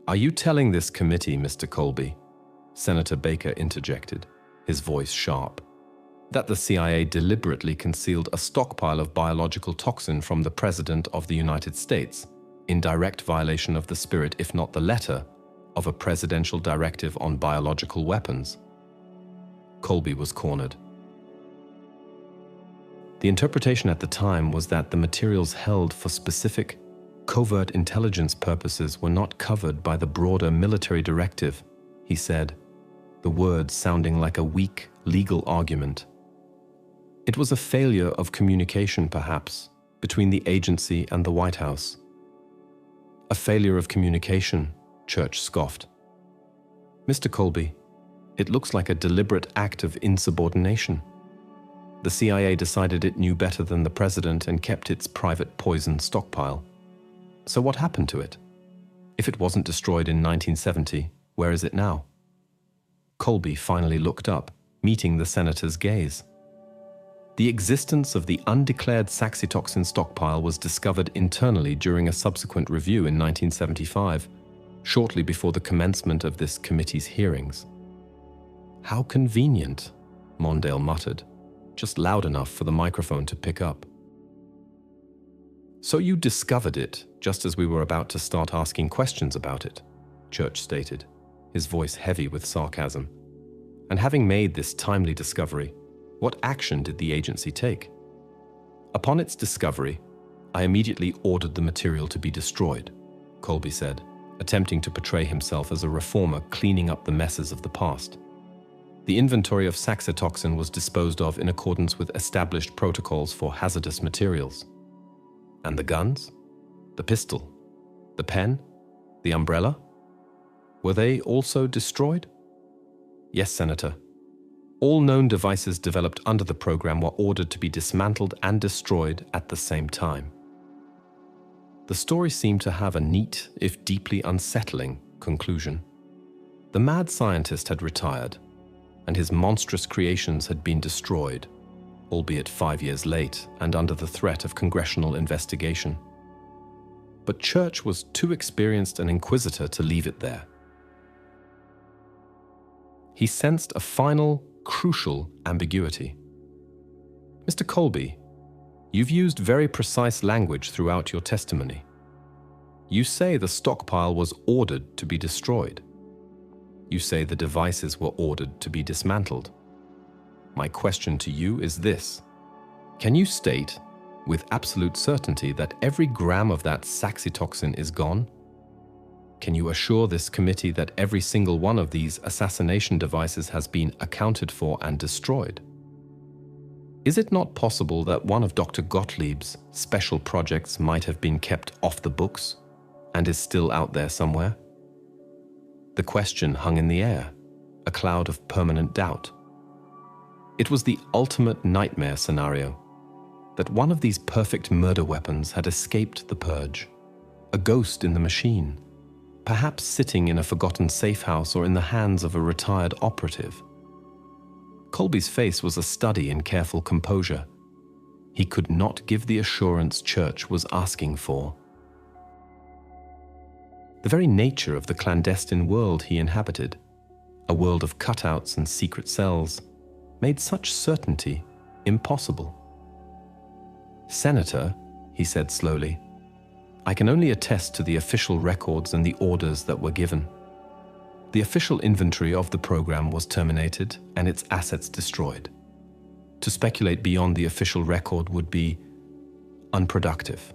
"Are you telling this committee, Mr. Colby," Senator Baker interjected, his voice sharp, "that the CIA deliberately concealed a stockpile of biological toxin from the President of the United States, in direct violation of the spirit, if not the letter, of a presidential directive on biological weapons?" Colby was cornered. The interpretation at the time was that the materials held for specific, covert intelligence purposes were not covered by the broader military directive, he said, the words sounding like a weak legal argument. It was a failure of communication, perhaps, between the agency and the White House. A failure of communication, Church scoffed. Mr. Colby, it looks like a deliberate act of insubordination. The CIA decided it knew better than the president and kept its private poison stockpile. So what happened to it? If it wasn't destroyed in 1970, where is it now? Colby finally looked up, meeting the senator's gaze. The existence of the undeclared saxitoxin stockpile was discovered internally during a subsequent review in 1975, shortly before the commencement of this committee's hearings. How convenient, Mondale muttered, just loud enough for the microphone to pick up. So you discovered it just as we were about to start asking questions about it, Church stated, his voice heavy with sarcasm. And having made this timely discovery, what action did the agency take? Upon its discovery, I immediately ordered the material to be destroyed, Colby said, attempting to portray himself as a reformer cleaning up the messes of the past. The inventory of saxitoxin was disposed of in accordance with established protocols for hazardous materials. And the guns? The pistol? The pen? The umbrella? Were they also destroyed? Yes, Senator. All known devices developed under the program were ordered to be dismantled and destroyed at the same time. The story seemed to have a neat, if deeply unsettling, conclusion. The mad scientist had retired, and his monstrous creations had been destroyed, albeit 5 years late and under the threat of congressional investigation. But Church was too experienced an inquisitor to leave it there. He sensed a final, crucial ambiguity. Mr. Colby, you've used very precise language throughout your testimony. You say the stockpile was ordered to be destroyed. You say the devices were ordered to be dismantled. My question to you is this. Can you state, with absolute certainty, that every gram of that saxitoxin is gone? Can you assure this committee that every single one of these assassination devices has been accounted for and destroyed? Is it not possible that one of Dr. Gottlieb's special projects might have been kept off the books and is still out there somewhere? The question hung in the air, a cloud of permanent doubt. It was the ultimate nightmare scenario, that one of these perfect murder weapons had escaped the purge, a ghost in the machine, perhaps sitting in a forgotten safe house or in the hands of a retired operative. Colby's face was a study in careful composure. He could not give the assurance Church was asking for. The very nature of the clandestine world he inhabited, a world of cutouts and secret cells, made such certainty impossible. Senator, he said slowly, I can only attest to the official records and the orders that were given. The official inventory of the program was terminated and its assets destroyed. To speculate beyond the official record would be unproductive.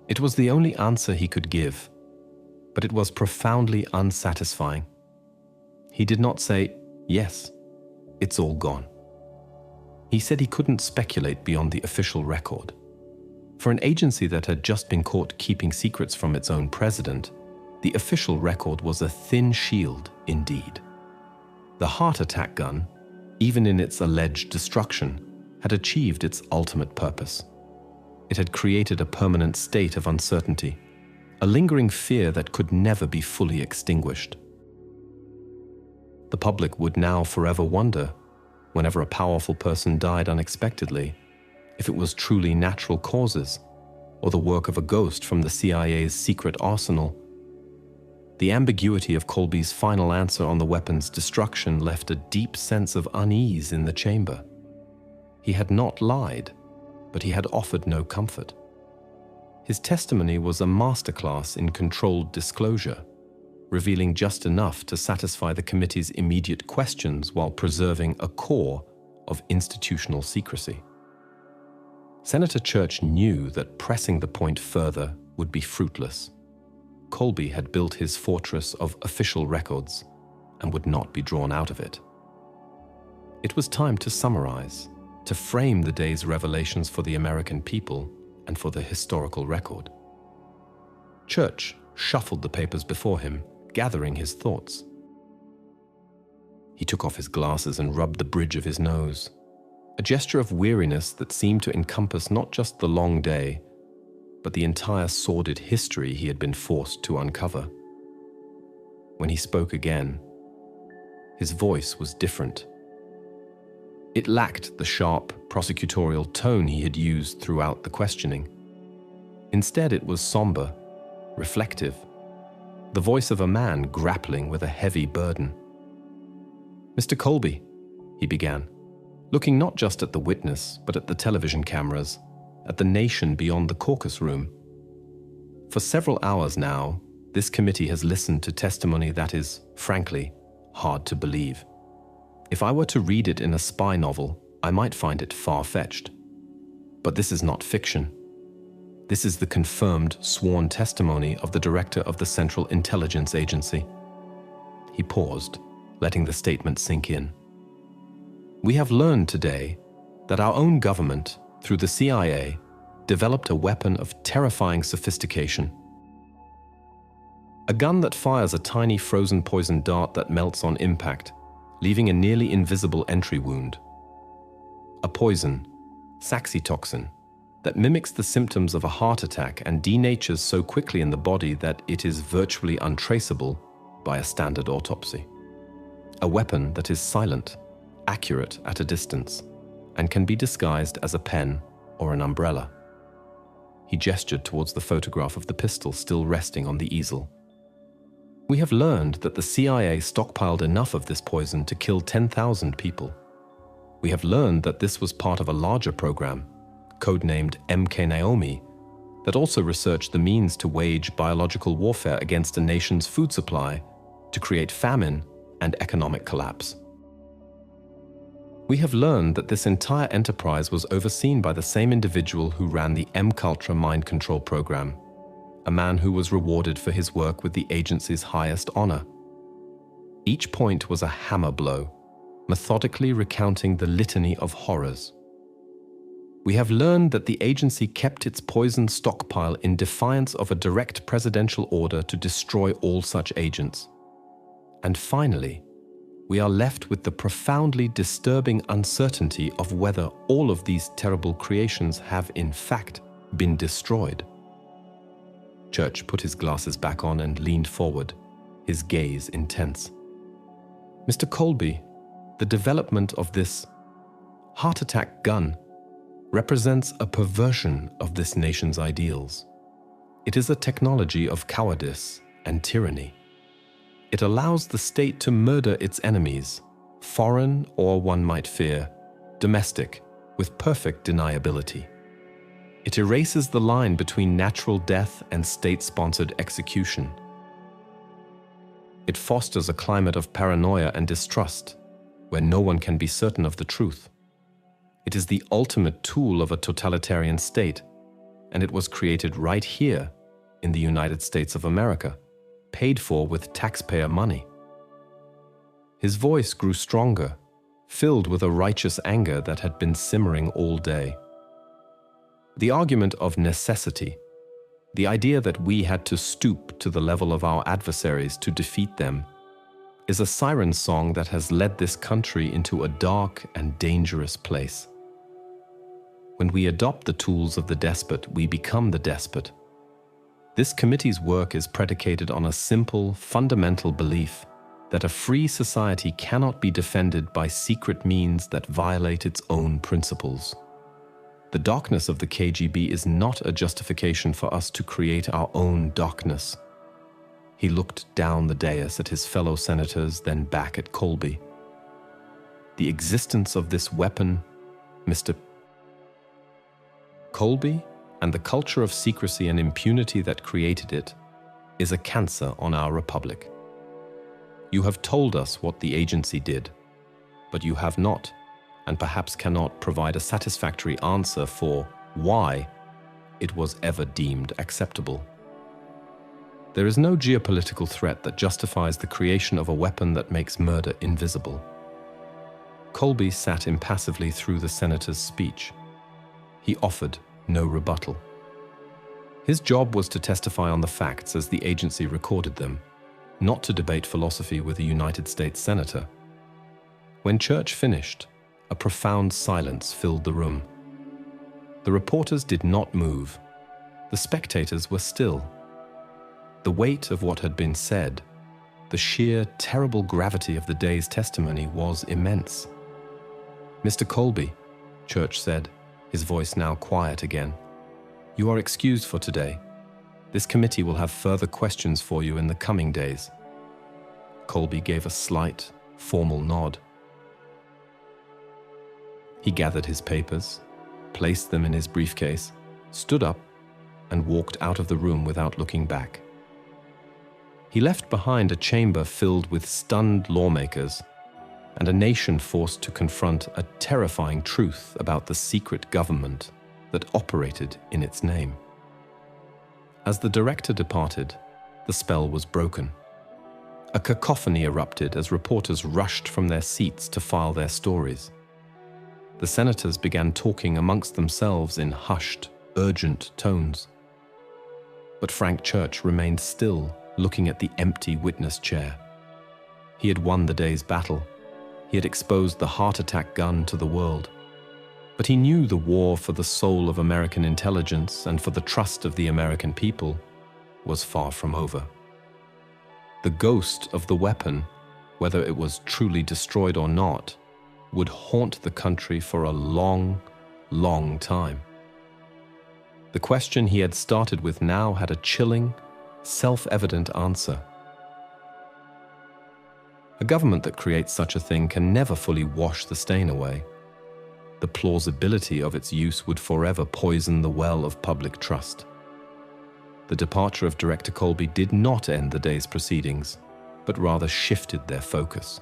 It was the only answer he could give, but it was profoundly unsatisfying. He did not say, yes, it's all gone. He said he couldn't speculate beyond the official record. For an agency that had just been caught keeping secrets from its own president, the official record was a thin shield indeed. The heart attack gun, even in its alleged destruction, had achieved its ultimate purpose. It had created a permanent state of uncertainty, a lingering fear that could never be fully extinguished. The public would now forever wonder, whenever a powerful person died unexpectedly, if it was truly natural causes, or the work of a ghost from the CIA's secret arsenal. The ambiguity of Colby's final answer on the weapon's destruction left a deep sense of unease in the chamber. He had not lied, but he had offered no comfort. His testimony was a masterclass in controlled disclosure, revealing just enough to satisfy the committee's immediate questions while preserving a core of institutional secrecy. Senator Church knew that pressing the point further would be fruitless. Colby had built his fortress of official records and would not be drawn out of it. It was time to summarize, to frame the day's revelations for the American people and for the historical record. Church shuffled the papers before him, gathering his thoughts. He took off his glasses and rubbed the bridge of his nose, a gesture of weariness that seemed to encompass not just the long day, but the entire sordid history he had been forced to uncover. When he spoke again, his voice was different. It lacked the sharp, prosecutorial tone he had used throughout the questioning. Instead, it was somber, reflective, the voice of a man grappling with a heavy burden. "Mr. Colby," he began, looking not just at the witness, but at the television cameras, at the nation beyond the caucus room. "For several hours now, this committee has listened to testimony that is, frankly, hard to believe. If I were to read it in a spy novel, I might find it far-fetched. But this is not fiction. This is the confirmed, sworn testimony of the director of the Central Intelligence Agency." He paused, letting the statement sink in. "We have learned today that our own government, through the CIA, developed a weapon of terrifying sophistication. A gun that fires a tiny frozen poison dart that melts on impact, leaving a nearly invisible entry wound. A poison, saxitoxin, that mimics the symptoms of a heart attack and denatures so quickly in the body that it is virtually untraceable by a standard autopsy. A weapon that is silent, accurate at a distance, and can be disguised as a pen or an umbrella." He gestured towards the photograph of the pistol still resting on the easel. "We have learned that the CIA stockpiled enough of this poison to kill 10,000 people. We have learned that this was part of a larger program, codenamed MKNAOMI, that also researched the means to wage biological warfare against a nation's food supply to create famine and economic collapse. We have learned that this entire enterprise was overseen by the same individual who ran the MKUltra mind control program, a man who was rewarded for his work with the agency's highest honor. Each point was a hammer blow, methodically recounting the litany of horrors. We have learned that the agency kept its poison stockpile in defiance of a direct presidential order to destroy all such agents. And finally, we are left with the profoundly disturbing uncertainty of whether all of these terrible creations have in fact been destroyed." Church put his glasses back on and leaned forward, his gaze intense. "Mr. Colby, the development of this heart attack gun represents a perversion of this nation's ideals. It is a technology of cowardice and tyranny. It allows the state to murder its enemies, foreign or, one might fear, domestic, with perfect deniability. It erases the line between natural death and state-sponsored execution. It fosters a climate of paranoia and distrust, where no one can be certain of the truth. It is the ultimate tool of a totalitarian state, and it was created right here in the United States of America, paid for with taxpayer money." His voice grew stronger, filled with a righteous anger that had been simmering all day. The argument of necessity, the idea that we had to stoop to the level of our adversaries to defeat them, is a siren song that has led this country into a dark and dangerous place. When we adopt the tools of the despot, we become the despot. This committee's work is predicated on a simple, fundamental belief that a free society cannot be defended by secret means that violate its own principles. The darkness of the KGB is not a justification for us to create our own darkness." He looked down the dais at his fellow senators, then back at Colby. "The existence of this weapon, Mr. Colby, and the culture of secrecy and impunity that created it, is a cancer on our republic. You have told us what the agency did, but you have not, and perhaps cannot provide a satisfactory answer for why it was ever deemed acceptable. There is no geopolitical threat that justifies the creation of a weapon that makes murder invisible." Colby sat impassively through the senator's speech. He offered no rebuttal. His job was to testify on the facts as the agency recorded them, not to debate philosophy with a United States senator. When Church finished, a profound silence filled the room. The reporters did not move. The spectators were still. The weight of what had been said, the sheer, terrible gravity of the day's testimony was immense. "Mr. Colby," Church said, his voice now quiet again, "you are excused for today. This committee will have further questions for you in the coming days." Colby gave a slight, formal nod. He gathered his papers, placed them in his briefcase, stood up, and walked out of the room without looking back. He left behind a chamber filled with stunned lawmakers and a nation forced to confront a terrifying truth about the secret government that operated in its name. As the director departed, the spell was broken. A cacophony erupted as reporters rushed from their seats to file their stories. The senators began talking amongst themselves in hushed, urgent tones. But Frank Church remained still, looking at the empty witness chair. He had won the day's battle. He had exposed the heart attack gun to the world. But he knew the war for the soul of American intelligence and for the trust of the American people was far from over. The ghost of the weapon, whether it was truly destroyed or not, would haunt the country for a long, long time. The question he had started with now had a chilling, self-evident answer. A government that creates such a thing can never fully wash the stain away. The plausibility of its use would forever poison the well of public trust. The departure of Director Colby did not end the day's proceedings, but rather shifted their focus.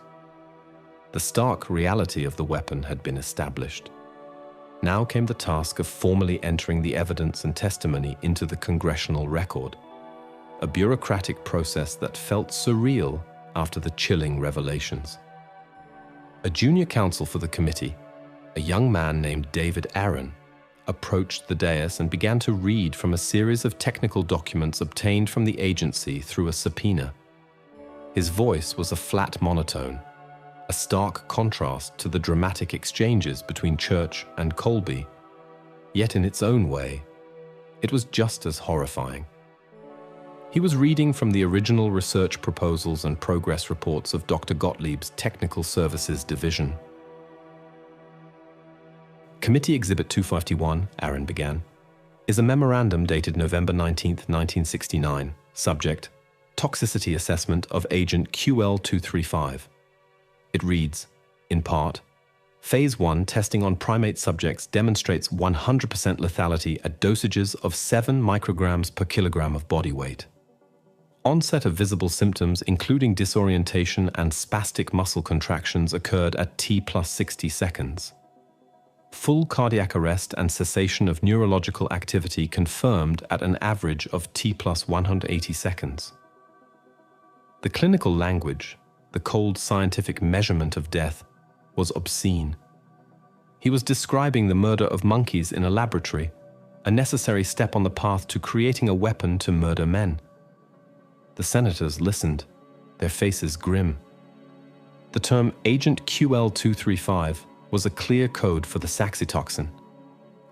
The stark reality of the weapon had been established. Now came the task of formally entering the evidence and testimony into the congressional record, a bureaucratic process that felt surreal after the chilling revelations. A junior counsel for the committee, a young man named David Aaron, approached the dais and began to read from a series of technical documents obtained from the agency through a subpoena. His voice was a flat monotone, a stark contrast to the dramatic exchanges between Church and Colby, yet in its own way, it was just as horrifying. He was reading from the original research proposals and progress reports of Dr. Gottlieb's Technical Services Division. Committee Exhibit 251, Aaron began, is a memorandum dated November 19, 1969, subject, Toxicity Assessment of Agent QL235. It reads, in part, Phase 1 testing on primate subjects demonstrates 100% lethality at dosages of 7 micrograms per kilogram of body weight. Onset of visible symptoms, including disorientation and spastic muscle contractions, occurred at T plus 60 seconds. Full cardiac arrest and cessation of neurological activity confirmed at an average of T plus 180 seconds. The clinical language, the cold scientific measurement of death, was obscene. He was describing the murder of monkeys in a laboratory, a necessary step on the path to creating a weapon to murder men. The senators listened, their faces grim. The term Agent QL235 was a clear code for the saxitoxin.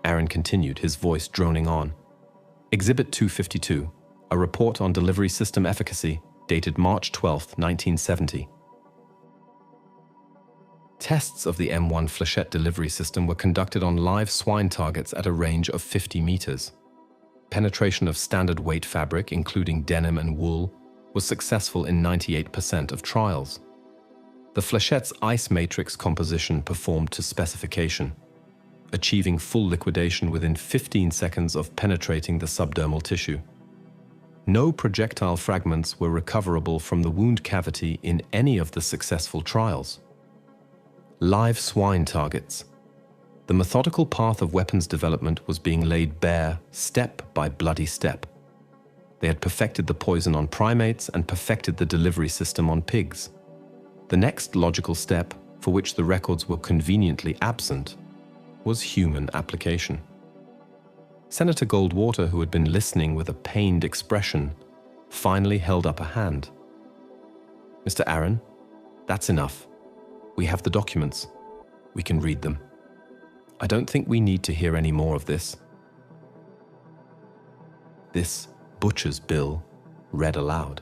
Aaron continued, his voice droning on. Exhibit 252, a report on delivery system efficacy, dated March 12, 1970. Tests of the M1 Flechette delivery system were conducted on live swine targets at a range of 50 meters. Penetration of standard weight fabric, including denim and wool, was successful in 98% of trials. The Flechette's ice matrix composition performed to specification, achieving full liquidation within 15 seconds of penetrating the subdermal tissue. No projectile fragments were recoverable from the wound cavity in any of the successful trials. Live swine targets. The methodical path of weapons development was being laid bare step by bloody step. They had perfected the poison on primates and perfected the delivery system on pigs. The next logical step, for which the records were conveniently absent, was human application. Senator Goldwater, who had been listening with a pained expression, finally held up a hand. "Mr. Aaron, that's enough. We have the documents. We can read them. I don't think we need to hear any more of this. This butcher's bill read aloud.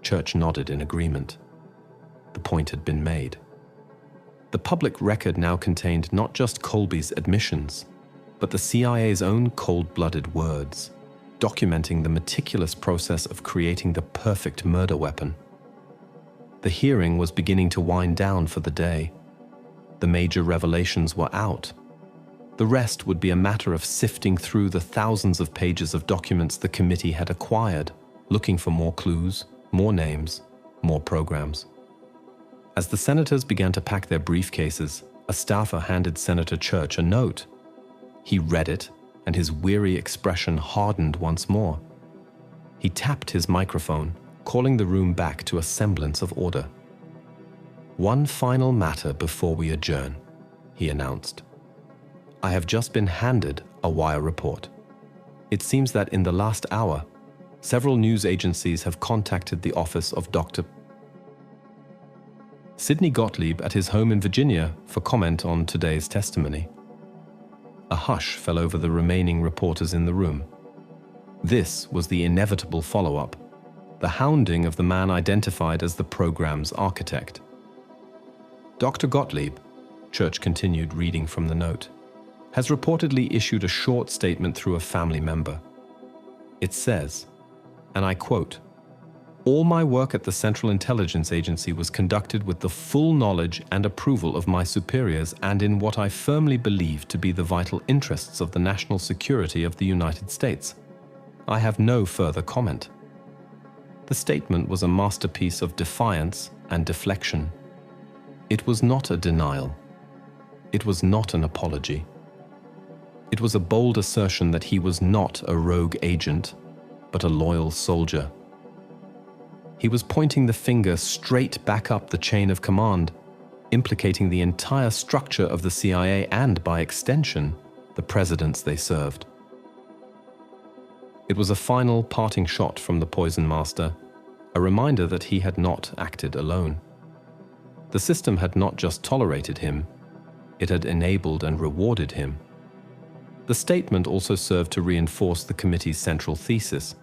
Church nodded in agreement. The point had been made. The public record now contained not just Colby's admissions, but the CIA's own cold-blooded words, documenting the meticulous process of creating the perfect murder weapon. The hearing was beginning to wind down for the day. The major revelations were out. The rest would be a matter of sifting through the thousands of pages of documents the committee had acquired, looking for more clues, more names, more programs. As the senators began to pack their briefcases, a staffer handed Senator Church a note. He read it, and his weary expression hardened once more. He tapped his microphone, calling the room back to a semblance of order. "One final matter before we adjourn," he announced. "I have just been handed a wire report. It seems that in the last hour, several news agencies have contacted the office of Dr. Sidney Gottlieb at his home in Virginia for comment on today's testimony." A hush fell over the remaining reporters in the room. This was the inevitable follow-up, the hounding of the man identified as the program's architect. "Dr. Gottlieb," Church continued reading from the note, "has reportedly issued a short statement through a family member. It says, and I quote, 'All my work at the Central Intelligence Agency was conducted with the full knowledge and approval of my superiors and in what I firmly believe to be the vital interests of the national security of the United States. I have no further comment.' The statement was a masterpiece of defiance and deflection. It was not a denial. It was not an apology. It was a bold assertion that he was not a rogue agent, but a loyal soldier. He was pointing the finger straight back up the chain of command, implicating the entire structure of the CIA and, by extension, the presidents they served. It was a final parting shot from the poison master, a reminder that he had not acted alone. The system had not just tolerated him, it had enabled and rewarded him. The statement also served to reinforce the committee's central thesis,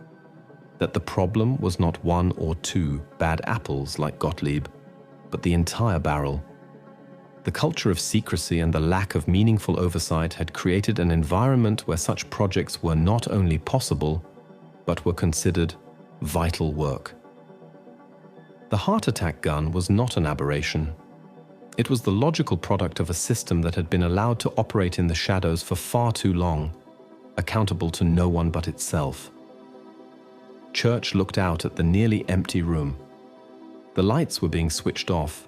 that the problem was not one or two bad apples like Gottlieb, but the entire barrel. The culture of secrecy and the lack of meaningful oversight had created an environment where such projects were not only possible, but were considered vital work. The heart attack gun was not an aberration. It was the logical product of a system that had been allowed to operate in the shadows for far too long, accountable to no one but itself. Church looked out at the nearly empty room. The lights were being switched off,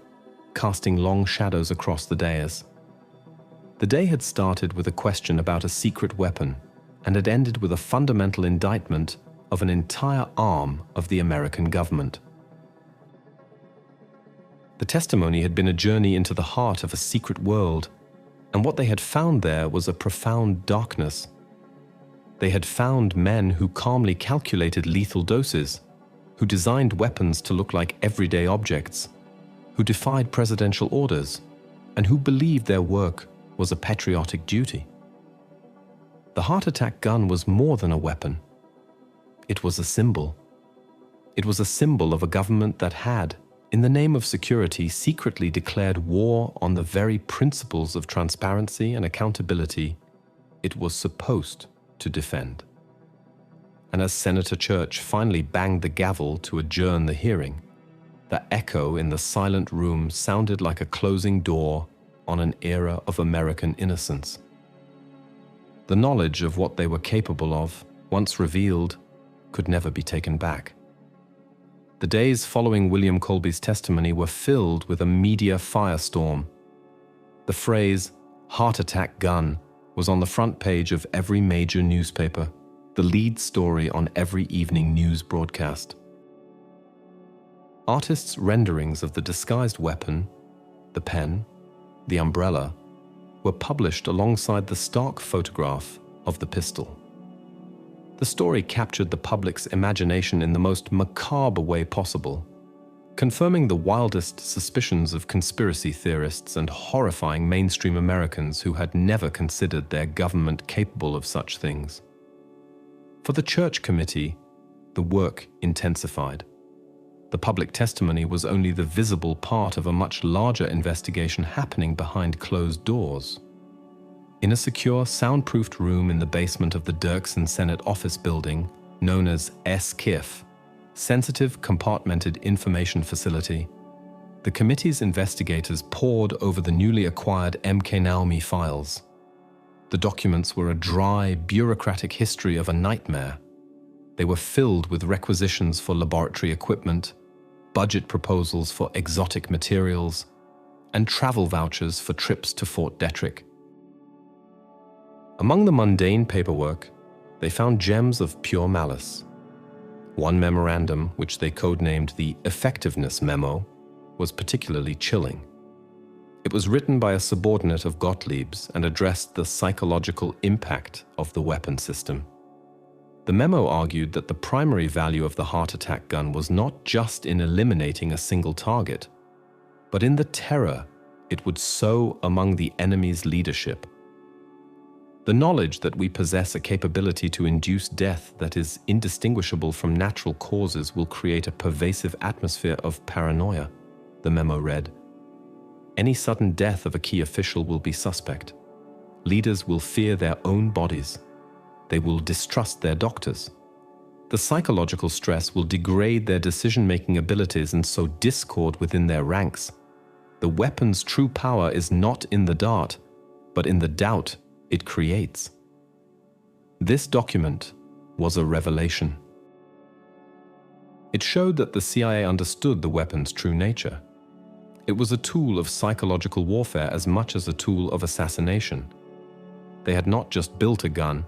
casting long shadows across the dais. The day had started with a question about a secret weapon and had ended with a fundamental indictment of an entire arm of the American government. The testimony had been a journey into the heart of a secret world, and what they had found there was a profound darkness. They had found men who calmly calculated lethal doses, who designed weapons to look like everyday objects, who defied presidential orders, and who believed their work was a patriotic duty. The heart attack gun was more than a weapon. It was a symbol. It was a symbol of a government that had, in the name of security, secretly declared war on the very principles of transparency and accountability it was supposed to defend. And as Senator Church finally banged the gavel to adjourn the hearing, the echo in the silent room sounded like a closing door on an era of American innocence. The knowledge of what they were capable of, once revealed, could never be taken back. The days following William Colby's testimony were filled with a media firestorm. The phrase, "heart attack gun," was on the front page of every major newspaper, the lead story on every evening news broadcast. Artists' renderings of the disguised weapon, the pen, the umbrella, were published alongside the stark photograph of the pistol. The story captured the public's imagination in the most macabre way possible. confirming the wildest suspicions of conspiracy theorists and horrifying mainstream Americans who had never considered their government capable of such things. For the Church Committee, the work intensified. The public testimony was only the visible part of a much larger investigation happening behind closed doors. In a secure, soundproofed room in the basement of the Dirksen Senate office building, known as SKIF, Sensitive Compartmented Information Facility, the committee's investigators pored over the newly acquired MKNAOMI files. The documents were a dry, bureaucratic history of a nightmare. They were filled with requisitions for laboratory equipment, budget proposals for exotic materials, and travel vouchers for trips to Fort Detrick. Among the mundane paperwork, they found gems of pure malice. One memorandum, which they codenamed the Effectiveness Memo, was particularly chilling. It was written by a subordinate of Gottlieb's and addressed the psychological impact of the weapon system. The memo argued that the primary value of the heart attack gun was not just in eliminating a single target, but in the terror it would sow among the enemy's leadership. The knowledge that we possess a capability to induce death that is indistinguishable from natural causes will create a pervasive atmosphere of paranoia, the memo read. Any sudden death of a key official will be suspect. Leaders will fear their own bodies. They will distrust their doctors. The psychological stress will degrade their decision-making abilities and sow discord within their ranks. The weapon's true power is not in the dart, but in the doubt it creates. This document was a revelation. It showed that the CIA understood the weapon's true nature. It was a tool of psychological warfare as much as a tool of assassination. They had not just built a gun,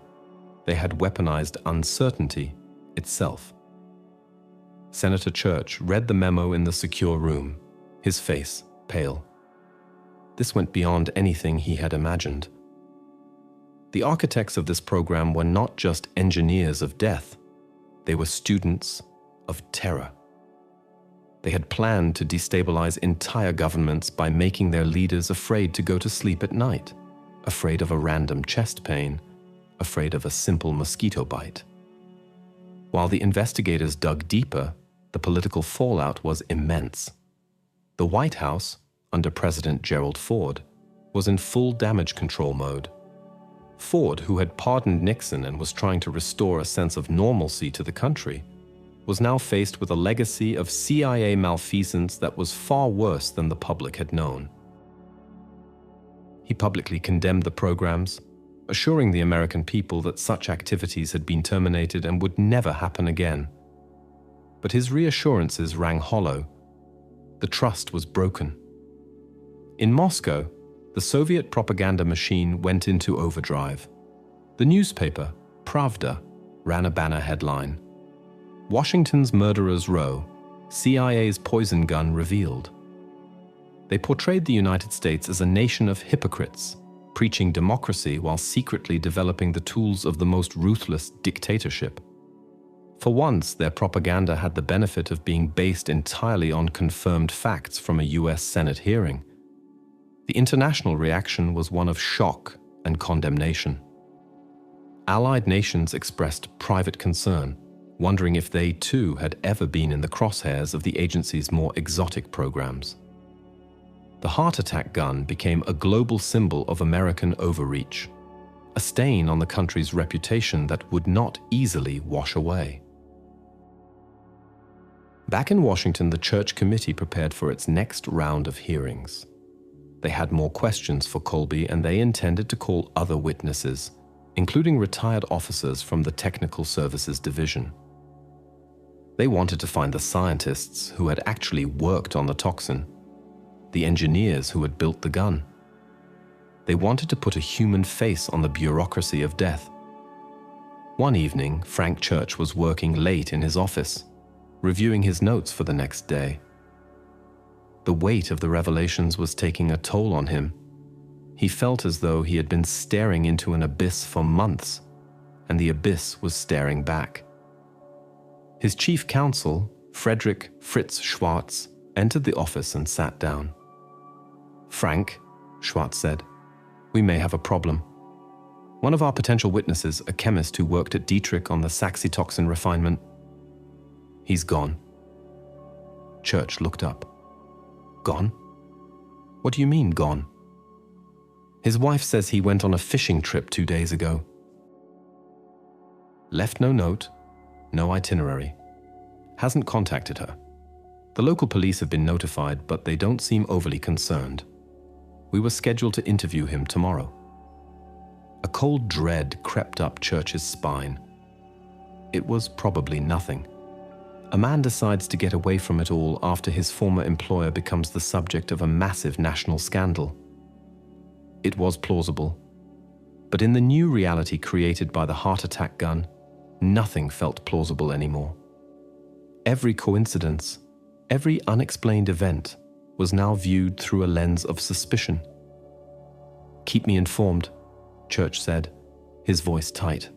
they had weaponized uncertainty itself. Senator Church read the memo in the secure room, his face pale. This went beyond anything he had imagined. The architects of this program were not just engineers of death, they were students of terror. They had planned to destabilize entire governments by making their leaders afraid to go to sleep at night, afraid of a random chest pain, afraid of a simple mosquito bite. While the investigators dug deeper, the political fallout was immense. The White House, under President Gerald Ford, was in full damage control mode. Ford, who had pardoned Nixon and was trying to restore a sense of normalcy to the country, was now faced with a legacy of CIA malfeasance that was far worse than the public had known. He publicly condemned the programs, assuring the American people that such activities had been terminated and would never happen again. But his reassurances rang hollow. The trust was broken. In Moscow, the Soviet propaganda machine went into overdrive. The newspaper, Pravda, ran a banner headline: Washington's Murderers Row, CIA's poison gun revealed. They portrayed the United States as a nation of hypocrites, preaching democracy while secretly developing the tools of the most ruthless dictatorship. For once, their propaganda had the benefit of being based entirely on confirmed facts from a US Senate hearing. The international reaction was one of shock and condemnation. Allied nations expressed private concern, wondering if they too had ever been in the crosshairs of the agency's more exotic programs. The heart attack gun became a global symbol of American overreach, a stain on the country's reputation that would not easily wash away. Back in Washington, the Church Committee prepared for its next round of hearings. They had more questions for Colby, and they intended to call other witnesses, including retired officers from the Technical Services Division. They wanted to find the scientists who had actually worked on the toxin, the engineers who had built the gun. They wanted to put a human face on the bureaucracy of death. One evening, Frank Church was working late in his office, reviewing his notes for the next day. The weight of the revelations was taking a toll on him. He felt as though he had been staring into an abyss for months, and the abyss was staring back. His chief counsel, Frederick Fritz Schwartz, entered the office and sat down. "Frank," Schwartz said, "we may have a problem. One of our potential witnesses, a chemist who worked at Dietrich on the saxitoxin refinement, he's gone." Church looked up. "Gone? What do you mean, gone?" "His wife says he went on a fishing trip 2 days ago. Left no note, no itinerary. Hasn't contacted her. The local police have been notified, but they don't seem overly concerned. We were scheduled to interview him tomorrow." A cold dread crept up Church's spine. It was probably nothing. A man decides to get away from it all after his former employer becomes the subject of a massive national scandal. It was plausible. But in the new reality created by the heart attack gun, nothing felt plausible anymore. Every coincidence, every unexplained event was now viewed through a lens of suspicion. "Keep me informed," Church said, his voice tight.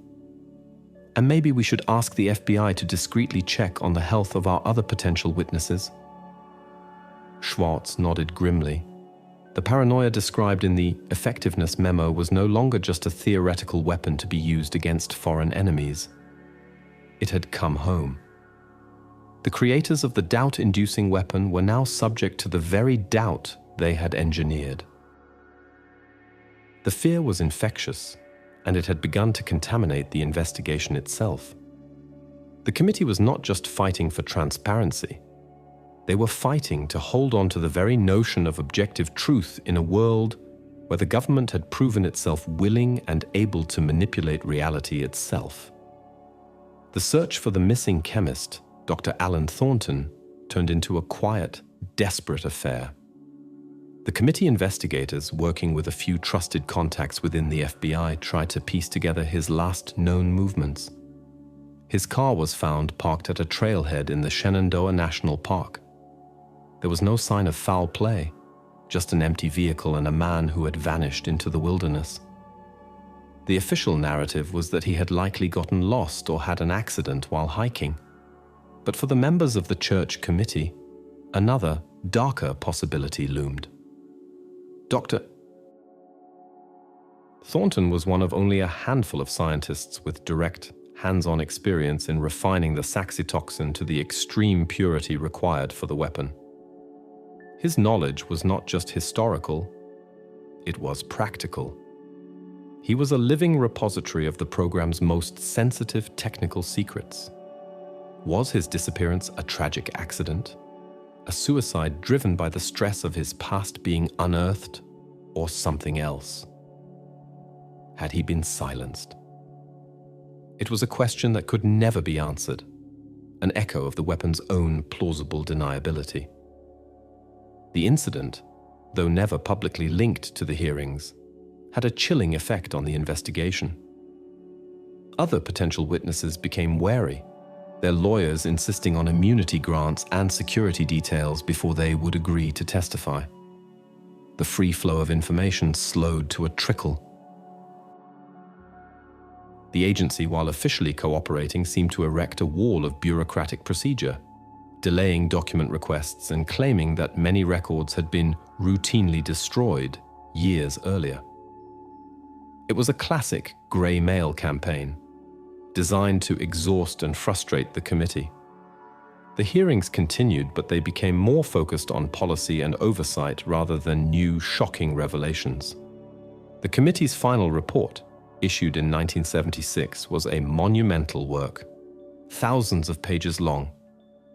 "And maybe we should ask the FBI to discreetly check on the health of our other potential witnesses." Schwartz nodded grimly. The paranoia described in the effectiveness memo was no longer just a theoretical weapon to be used against foreign enemies. It had come home. The creators of the doubt-inducing weapon were now subject to the very doubt they had engineered. The fear was infectious, and it had begun to contaminate the investigation itself. The committee was not just fighting for transparency. They were fighting to hold on to the very notion of objective truth in a world where the government had proven itself willing and able to manipulate reality itself. The search for the missing chemist, Dr. Alan Thornton, turned into a quiet, desperate affair. The committee investigators, working with a few trusted contacts within the FBI, tried to piece together his last known movements. His car was found parked at a trailhead in the Shenandoah National Park. There was no sign of foul play, just an empty vehicle and a man who had vanished into the wilderness. The official narrative was that he had likely gotten lost or had an accident while hiking. But for the members of the church committee, another, darker possibility loomed. Dr. Thornton was one of only a handful of scientists with direct, hands-on experience in refining the saxitoxin to the extreme purity required for the weapon. His knowledge was not just historical, it was practical. He was a living repository of the program's most sensitive technical secrets. Was his disappearance a tragic accident? A suicide driven by the stress of his past being unearthed, or something else? Had he been silenced? It was a question that could never be answered, an echo of the weapon's own plausible deniability. The incident, though never publicly linked to the hearings, had a chilling effect on the investigation. Other potential witnesses became wary, their lawyers insisting on immunity grants and security details before they would agree to testify. The free flow of information slowed to a trickle. The agency, while officially cooperating, seemed to erect a wall of bureaucratic procedure, delaying document requests and claiming that many records had been routinely destroyed years earlier. It was a classic grey mail campaign, designed to exhaust and frustrate the committee. The hearings continued, but they became more focused on policy and oversight rather than new, shocking revelations. The committee's final report, issued in 1976, was a monumental work, thousands of pages long,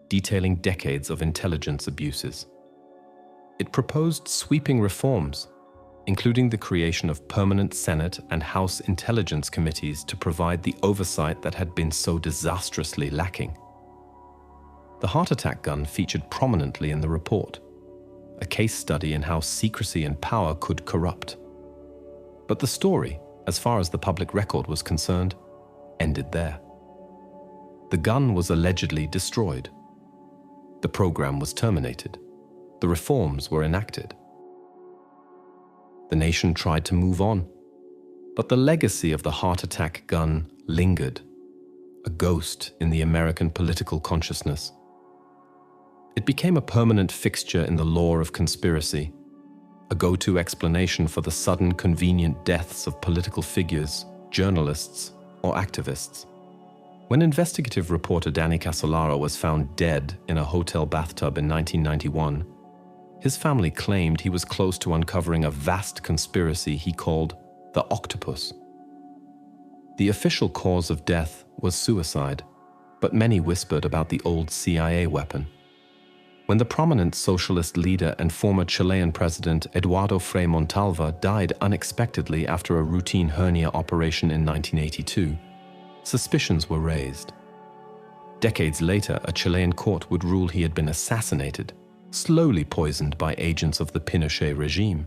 detailing decades of intelligence abuses. It proposed sweeping reforms, including the creation of permanent Senate and House Intelligence Committees to provide the oversight that had been so disastrously lacking. The heart attack gun featured prominently in the report, a case study in how secrecy and power could corrupt. But the story, as far as the public record was concerned, ended there. The gun was allegedly destroyed. The program was terminated. The reforms were enacted. The nation tried to move on, but the legacy of the heart attack gun lingered, a ghost in the American political consciousness. It became a permanent fixture in the lore of conspiracy, a go-to explanation for the sudden, convenient deaths of political figures, journalists, or activists. When investigative reporter Danny Casolaro was found dead in a hotel bathtub in 1991, his family claimed he was close to uncovering a vast conspiracy he called the Octopus. The official cause of death was suicide, but many whispered about the old CIA weapon. When the prominent socialist leader and former Chilean president Eduardo Frei Montalva died unexpectedly after a routine hernia operation in 1982, suspicions were raised. Decades later, a Chilean court would rule he had been assassinated, slowly poisoned by agents of the Pinochet regime,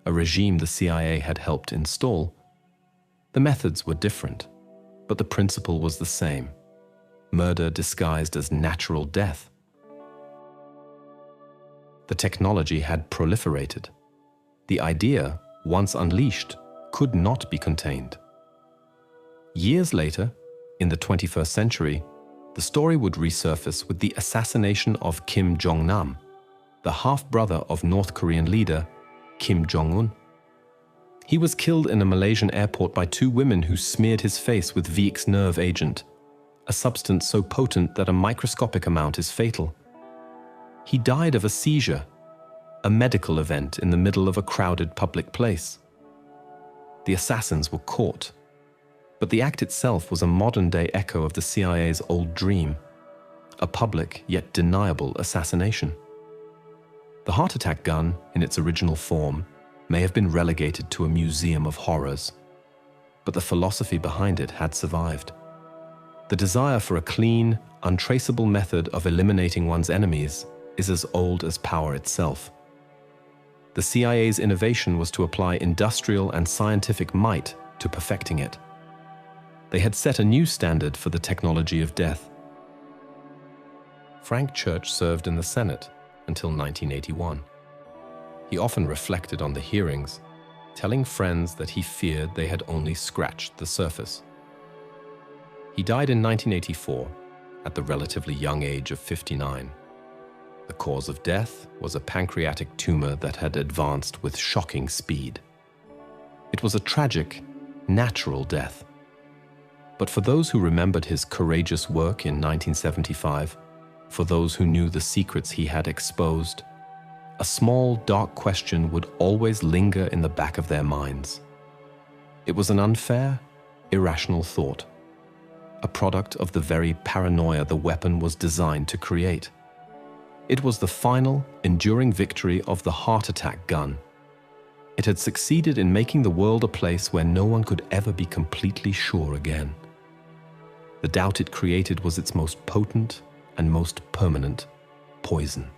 a regime the CIA had helped install. The methods were different, but the principle was the same: murder disguised as natural death. The technology had proliferated. The idea, once unleashed, could not be contained. Years later, in the 21st century, the story would resurface with the assassination of Kim Jong-nam, the half-brother of North Korean leader Kim Jong-un. He was killed in a Malaysian airport by two women who smeared his face with VX nerve agent, a substance so potent that a microscopic amount is fatal. He died of a seizure, a medical event in the middle of a crowded public place. The assassins were caught, but the act itself was a modern-day echo of the CIA's old dream, a public yet deniable assassination. The heart attack gun, in its original form, may have been relegated to a museum of horrors, but the philosophy behind it had survived. The desire for a clean, untraceable method of eliminating one's enemies is as old as power itself. The CIA's innovation was to apply industrial and scientific might to perfecting it. They had set a new standard for the technology of death. Frank Church served in the Senate until 1981. He often reflected on the hearings, telling friends that he feared they had only scratched the surface. He died in 1984 at the relatively young age of 59. The cause of death was a pancreatic tumor that had advanced with shocking speed. It was a tragic, natural death. But for those who remembered his courageous work in 1975, for those who knew the secrets he had exposed, a small, dark question would always linger in the back of their minds. It was an unfair, irrational thought, a product of the very paranoia the weapon was designed to create. It was the final, enduring victory of the heart attack gun. It had succeeded in making the world a place where no one could ever be completely sure again. The doubt it created was its most potent and most permanent poison.